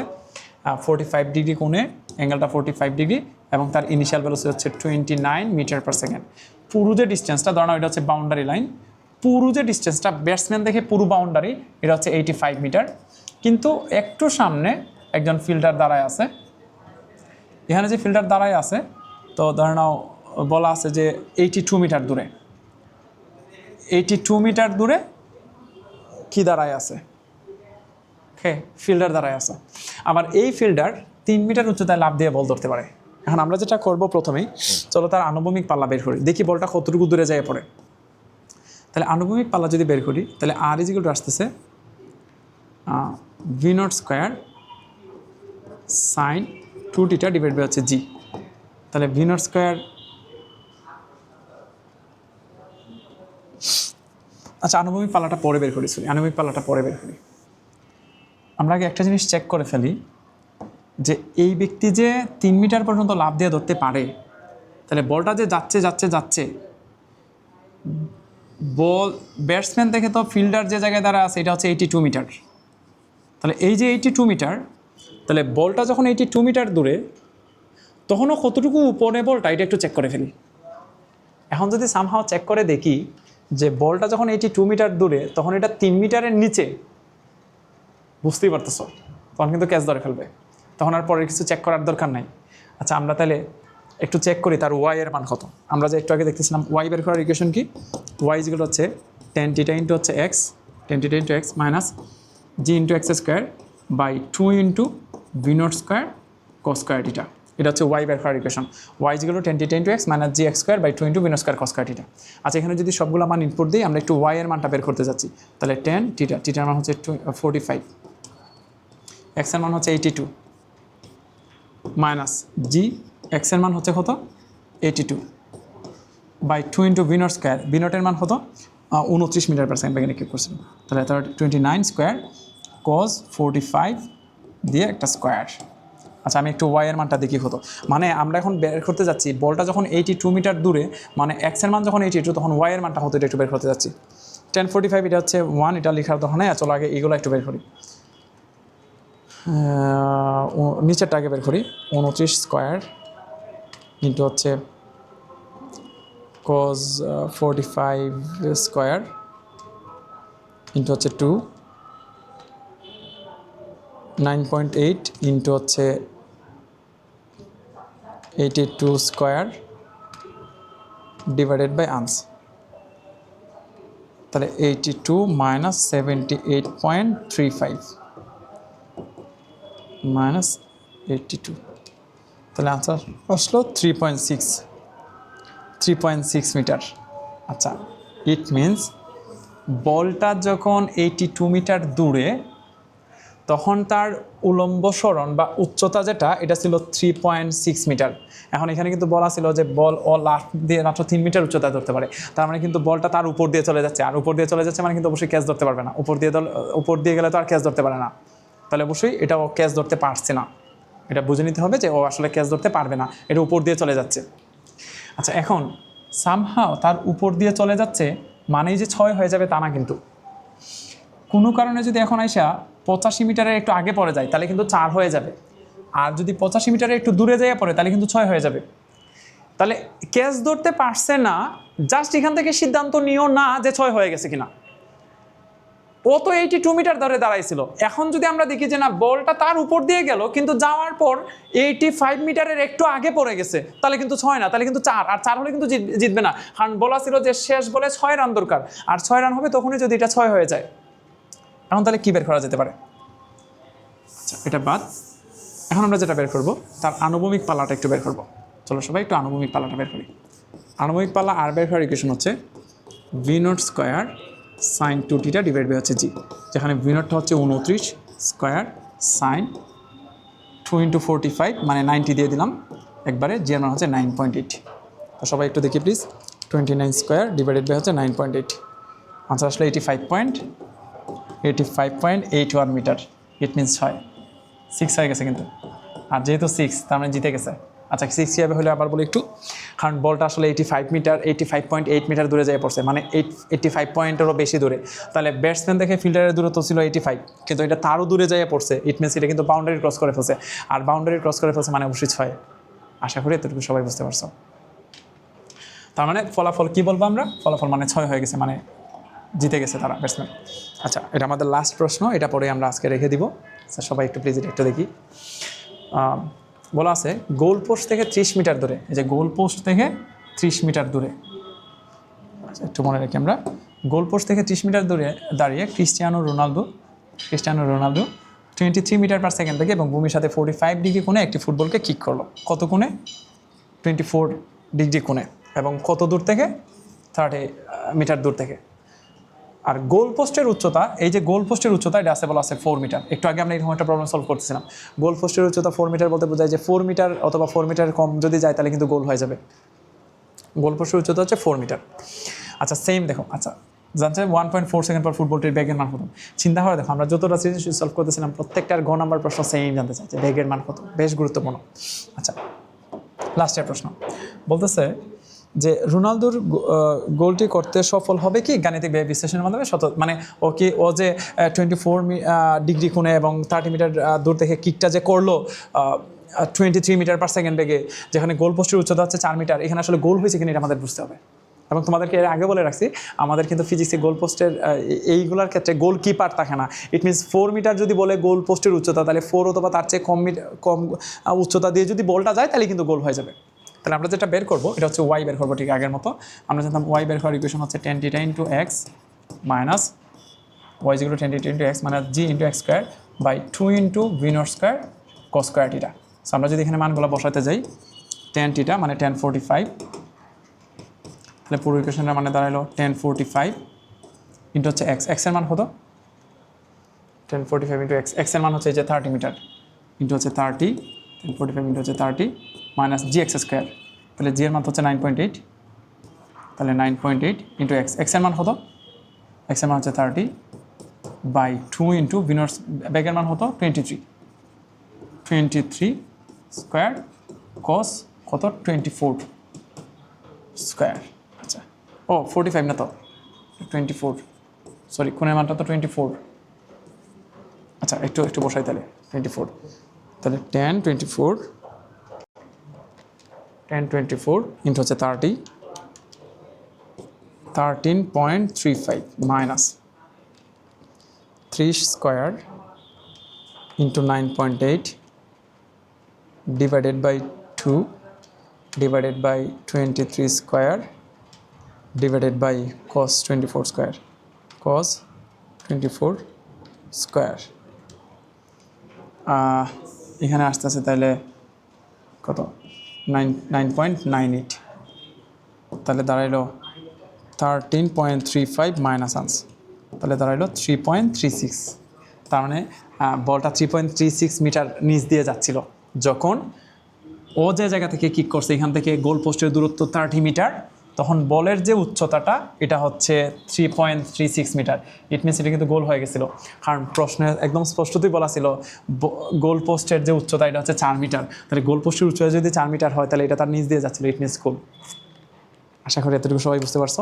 Speaker 1: 45 ডিগ্রি কোণে, অ্যাঙ্গেলটা 45 ডিগ্রি, এবং তার ইনিশিয়াল ভেলোসিটি হচ্ছে 29 মিটার পার সেকেন্ড। পুরো যে ডিস্টেন্সটা ধরো এটা হচ্ছে বাউন্ডারি লাইন, পুরো যে ডিস্টেন্সটা ব্যাটসম্যান দেখে পুরো বাউন্ডারি এটা হচ্ছে 85 মিটার। কিন্তু একটু সামনে একজন ফিল্ডার দাঁড়ায় আছে, এখানে যে ফিল্ডার দাঁড়ায় আছে, তো ধরে নাও বলা আছে যে 82 মিটার দূরে, 82 মিটার দূরে কি দাঁড়ায় আছে? হ্যাঁ, ফিল্ডার দাঁড়ায় আছে। আবার এই ফিল্ডার 3 মিটার উচ্চতায় লাফ দিয়ে বল ধরতে পারে। এখন আমরা যেটা করব প্রথমেই, চলো তার আনুভূমিক পাল্লা বের করি, দেখি বলটা কতটুকু দূরে যায় পড়ে। তাহলে আনুভূমিক পাল্লা যদি বের করি, তাহলে আর ইজ ইকুয়াল টু আসতেছে v0 square sine 2θ divide by হচ্ছে জি। তাহলে v0 স্কোয়ার, আচ্ছা আনুভূমিক পাল্লাটা পরে বের করি, আনুভূমিক পাল্লাটা পরে বের করি। আমরা আগে একটা জিনিস চেক করে ফেলি যে এই ব্যক্তি যে 3 মিটার পর্যন্ত লাফ দিয়ে ধরতে পারে, তাহলে বলটা যে যাচ্ছে বল ব্যাটসম্যান থেকে তো ফিল্ডার যে জায়গায় দাঁড়া আছে এটা হচ্ছে 82 মিটার। তাহলে এই যে 82 মিটার, তাহলে বলটা যখন 82 মিটার দূরে, তখনও কতটুকু উপরে বলটা, এটা একটু চেক করে ফেলি। এখন যদি সামহাও চেক করে দেখি যে বলটা যখন 82 মিটার দূরে, তখন এটা 3 মিটারের নিচে, বুঝতেই পারতেছ, তখন কিন্তু ক্যাচ ধরে ফেলবে, তখন আর পরের কিছু চেক করার দরকার নাই। আচ্ছা আমরা তাহলে একটু চেক করি তার ওয়াই এর মান কত। আমরা যে একটু আগে দেখতেছিলাম ওয়াই বের করার ইকুয়েশন কি, ওয়াই ইকুয়াল হচ্ছে tan θ ইন্টু হচ্ছে x, tan θ into x minus G into x square by 2 into v0 square cos square θ। এটা হচ্ছে ওয়াই বের করার equation. Y equal to tan θ into x minus G x square by 2 into v0 square cos square θ। আচ্ছা এখানে যদি সবগুলো মান ইনপুট দিই, আমরা একটু ওয়াই এর মানটা বের করতে যাচ্ছি। তাহলে tan θ, θর মান হচ্ছে 45, এক্স এর মান হচ্ছে 82 মাইনাস জি এক্স এর মান হচ্ছে কত 82 by 2 into v0 square, v0 এর মান কত 29 মিটার পার সেকেন্ড বেগে নিক্ষেপ করছিল। তাহলে তার 29 স্কোয়ার cos 45 দিয়ে একটা স্কোয়ার। আচ্ছা আমি একটু ওয়াই এর মানটা দেখি কত, মানে আমরা এখন বের করতে যাচ্ছি বলটা যখন 82 মিটার দূরে, মানে এক্স এর মান যখন 82, তখন ওয়াই এর মানটা হতো, এটা একটু বের করতে যাচ্ছি। 1045 এটা হচ্ছে 1, এটা লেখার দরকার নেই, চলো আগে এগুলো একটু বের করি। নিচেরটা আগে বের করি, 29 স্কোয়ার ইন্টু হচ্ছে cos 45 স্কোয়ার ইন্টু হচ্ছে 2, 9.8 ইন্টু হচ্ছে 82 স্কোয়ার ডিভাইডেড বাই আনস। তাহলে 82 মাইনাস 78.35 মাইনাস 82, তাহলে আনসার আসলো 3.6 মিটার। আচ্ছা ইট মিনস বলটা যখন 82 মিটার দূরে, তখন তার উলম্ব সরণ বা উচ্চতা যেটা, এটা ছিল 3.6 মিটার। এখন এখানে কিন্তু বলা ছিল যে বল ও লাফ দিয়ে মাত্র 3 মিটার উচ্চতায় ধরতে পারে, তার মানে কিন্তু বলটা তার উপর দিয়ে চলে যাচ্ছে, আর উপর দিয়ে চলে যাচ্ছে মানে কিন্তু অবশ্যই ক্যাচ ধরতে পারবে না। উপর দিয়ে গেলে তো আর ক্যাচ ধরতে পারে না, তাহলে অবশ্যই এটা ও ক্যাচ ধরতে পারছে না। এটা বুঝে নিতে হবে যে ও আসলে ক্যাচ ধরতে পারবে না, এটা উপর দিয়ে চলে যাচ্ছে। আচ্ছা এখন সামহাও তার উপর দিয়ে চলে যাচ্ছে মানেই যে 6 হয়ে যাবে তা না, কিন্তু কোনো কারণে যদি এখন আইসা 85 মিটারের একটু আগে পড়ে যায়, তাহলে কিন্তু 4 হয়ে যাবে। আর যদি 85 মিটারে একটু দূরে যাইয়া পড়ে, তাহলে কিন্তু 6 হয়ে যাবে। তাহলে ক্যাচ ধরতে পারছে না, জাস্ট এখান থেকে সিদ্ধান্ত নিও না যে 6 হয়ে গেছে কিনা। ও তো 82 মিটার ধরে দাঁড়াইছিল, এখন যদি আমরা দেখি যে না বলটা তার উপর দিয়ে গেল, কিন্তু যাওয়ার পর 85 মিটারের একটু আগে পড়ে গেছে, তাহলে কিন্তু 6 না, তাহলে কিন্তু 4, আর 4 হলে কিন্তু জিতবে না, কারণ বলা ছিল যে শেষ বলে 6 রান দরকার, আর 6 রান হবে তখনই যদি এটা 6 হয়ে যায়। এখন তাহলে কি বের করা যেতে পারে? আচ্ছা এটা বাদ, এখন আমরা যেটা বের করব তার আনুভূমিক পাল্লাটা একটু বের করব। চলো সবাই একটু আনুভূমিক পাল্লাটা বের করি। আনুভূমিক পাল্লা আর বের করার ইকুয়েশন হচ্ছে v0 square sine 2θ divide by হচ্ছে জি, যেখানে v0টা হচ্ছে 29 স্কোয়ার সাইন 2 × 45 মানে 90 দিয়ে দিলাম একবারে, জি এর মান হচ্ছে 9.8। তো সবাই একটু দেখি প্লিজ, 29 স্কোয়ার ডিভাইডেড বাই হচ্ছে 9.8, আনসার আসলে 85.81 মিটার। ইট মিনস 6 হয়ে গেছে কিন্তু, আর যেহেতু 6 তার মানে জিতে গেছে। আচ্ছা 6 কীভাবে হলে আবার বলি একটু, কারণ বলটা আসলে 85.8 মিটার দূরে যেয়ে পড়ছে, মানে 85 পয়েন্টেরও বেশি দূরে। তাহলে ব্যাটসম্যান থেকে ফিল্ডারের দূরত্ব ছিল 85, কিন্তু এটা তারও দূরে যেয়ে পড়ছে। ইট মিনস এটা কিন্তু বাউন্ডারি ক্রস করে ফেলছে, আর বাউন্ডারি ক্রস করে ফেলছে মানে অবশ্যই 6। আশা করি এতটুকু সবাই বুঝতে পারছো। তার মানে ফলাফল কী বলবো আমরা, ফলাফল মানে 6 হয়ে গেছে, মানে জিতে গেছে তারা ব্যাটসম্যান। আচ্ছা এটা আমাদের লাস্ট প্রশ্ন, এটা পরে আমরা আজকে রেখে দিব। আচ্ছা সবাই একটু প্লিজ এটা একটু দেখি। বলা আছে গোল পোস্ট থেকে 30 মিটার দূরে, এই যে গোল পোস্ট থেকে 30 মিটার দূরে, আচ্ছা একটু মনে রাখি আমরা, গোল পোস্ট থেকে 30 মিটার দূরে দাঁড়িয়ে Cristiano Ronaldo 23 metre per second থেকে এবং ভূমির সাথে 45 ডিগ্রি কোণে একটি ফুটবলকে কিক করলো। কত কোণে? 24 ডিগ্রি কোণে, এবং কত দূর থেকে? 30 মিটার দূর থেকে। আর গোল পোস্টের উচ্চতা, এই যে গোল পোস্টের উচ্চতা এটা আছে বলা আছে 4 মিটার। একটু আগে আমরা এরকম একটা প্রবলেম সলভ করতেছিলাম। গোল পোস্টের উচ্চতা 4 মিটার বলতে বোঝায় যে 4 মিটার অথবা 4 মিটার কম যদি যায় তাহলে কিন্তু গোল হয়ে যাবে। গোল পোস্টের উচ্চতা হচ্ছে 4 মিটার। আচ্ছা সেম দেখো, আচ্ছা জানছে 1.4 সেকেন্ড পর ফুটবলটির বেগের মান কত। চিন্তা করে দেখো, আমরা যতটা সৃজনশীল সলভ করতেছিলাম প্রত্যেকটার গ নাম্বার প্রশ্ন সেম জানতে চাই যে বেগের মান কত, বেশ গুরুত্বপূর্ণ। আচ্ছা লাস্টের প্রশ্ন বলতেছে যে রোনালদোর গোলটি করতে সফল হবে কি গাণিতিক বিশ্লেষণের মাধ্যমে মানে ও যে 24 ডিগ্রি কোণে এবং 30 মিটার দূর থেকে কিকটা যে করলো 23 মিটার পার সেকেন্ড বেগে, যেখানে গোল পোস্টের উচ্চতা হচ্ছে 4 মিটার, এখানে আসলে গোল হয়েছে কিনা এটা আমাদের বুঝতে হবে। এবং তোমাদেরকে এর আগে বলে রাখছি, আমাদের কিন্তু ফিজিক্সে গোল পোস্টের এইগুলোর ক্ষেত্রে গোল কিপার থাকে না। ইট মিনস 4 মিটার যদি বলে গোল পোস্টের উচ্চতা, তাহলে 4 অথবা তার চেয়ে কম উচ্চতা দিয়ে যদি বলটা যায় তাহলে কিন্তু গোল হয়ে যাবে। তাহলে আমরা যেটা বের করবো এটা হচ্ছে ওয়াই বের করবো, ঠিক আগের মতো। আমরা জানতাম ওয়াই বের করার ইকুয়েশন হচ্ছে tan θ × x minus y = tan θ × x minus g × x square by 2 × v0 square cos square θ। So আমরা যদি এখানে মানগুলো বসাতে যাই, tan θ মানে tan 45, তাহলে পুরো ইকুয়েশনের মানে দাঁড়ালো tan 45 ইন্টু হচ্ছে x এর মান কত? tan 45 ইন্টু x এর মান হচ্ছে যে 30 মিটার ইন্টু হচ্ছে 30, tan 45 ইন্টু হচ্ছে 30 মাইনাস gx স্কোয়ার, তাহলে g এর মান হচ্ছে 9.8, তাহলে 9.8 ইন্টু x এর মান কত? x এর মান হচ্ছে 30 বাই 2 ইন্টু ভিনোর বেগের মান হতো 23 স্কোয়ার cos কত 24 স্কোয়ার। আচ্ছা 45 না তো 24, সরি কোণের মানটা তো 24। আচ্ছা একটু বসাই তাহলে 24, তাহলে tan 24 ইন্টু হচ্ছে 30, 13.35 minus 3 square into 9.8 divided by 2 divided by 23 square divided by cos 24 square, cos 24 square. এখানে আসতেছে তাহলে কত 9.98, তাহলে দাঁড়াইলো 13.35 মাইনাস আনস, তাহলে দাঁড়াইলো 3.36। তার মানে বলটা 3.36 মিটার নিচ দিয়ে যাচ্ছিল যখন ও যে জায়গা থেকে কিক করছে, এখান থেকে গোল পোস্টের দূরত্ব 30 মিটার, তখন বলের যে উচ্চতাটা এটা হচ্ছে 3.36 মিটার। ইট মিনস এটা কিন্তু গোল হয়ে গেছিলো, কারণ প্রশ্নে একদম স্পষ্টতই বলা ছিল গোল পোস্টের যে উচ্চতা এটা হচ্ছে 4 মিটার। তাহলে গোল পোস্টের উচ্চতা যদি 4 মিটার হয় তাহলে এটা তার নিচ দিয়ে যাচ্ছিলো, ইট মিনস গোল। আশা করি এতটুকু সবাই বুঝতে পারছো।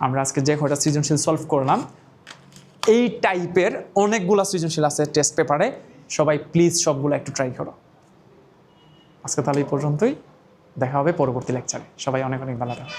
Speaker 1: আমরা আজকে যে কয়টা সৃজনশীল সলভ করলাম, এই টাইপের অনেকগুলো সৃজনশীল আছে টেস্ট পেপারে, সবাই প্লিজ সবগুলো একটু ট্রাই করো। আজকে তাহলে এই পর্যন্তই, দেখা হবে পরবর্তী লেকচারে। সবাই অনেক ভালো থাকো।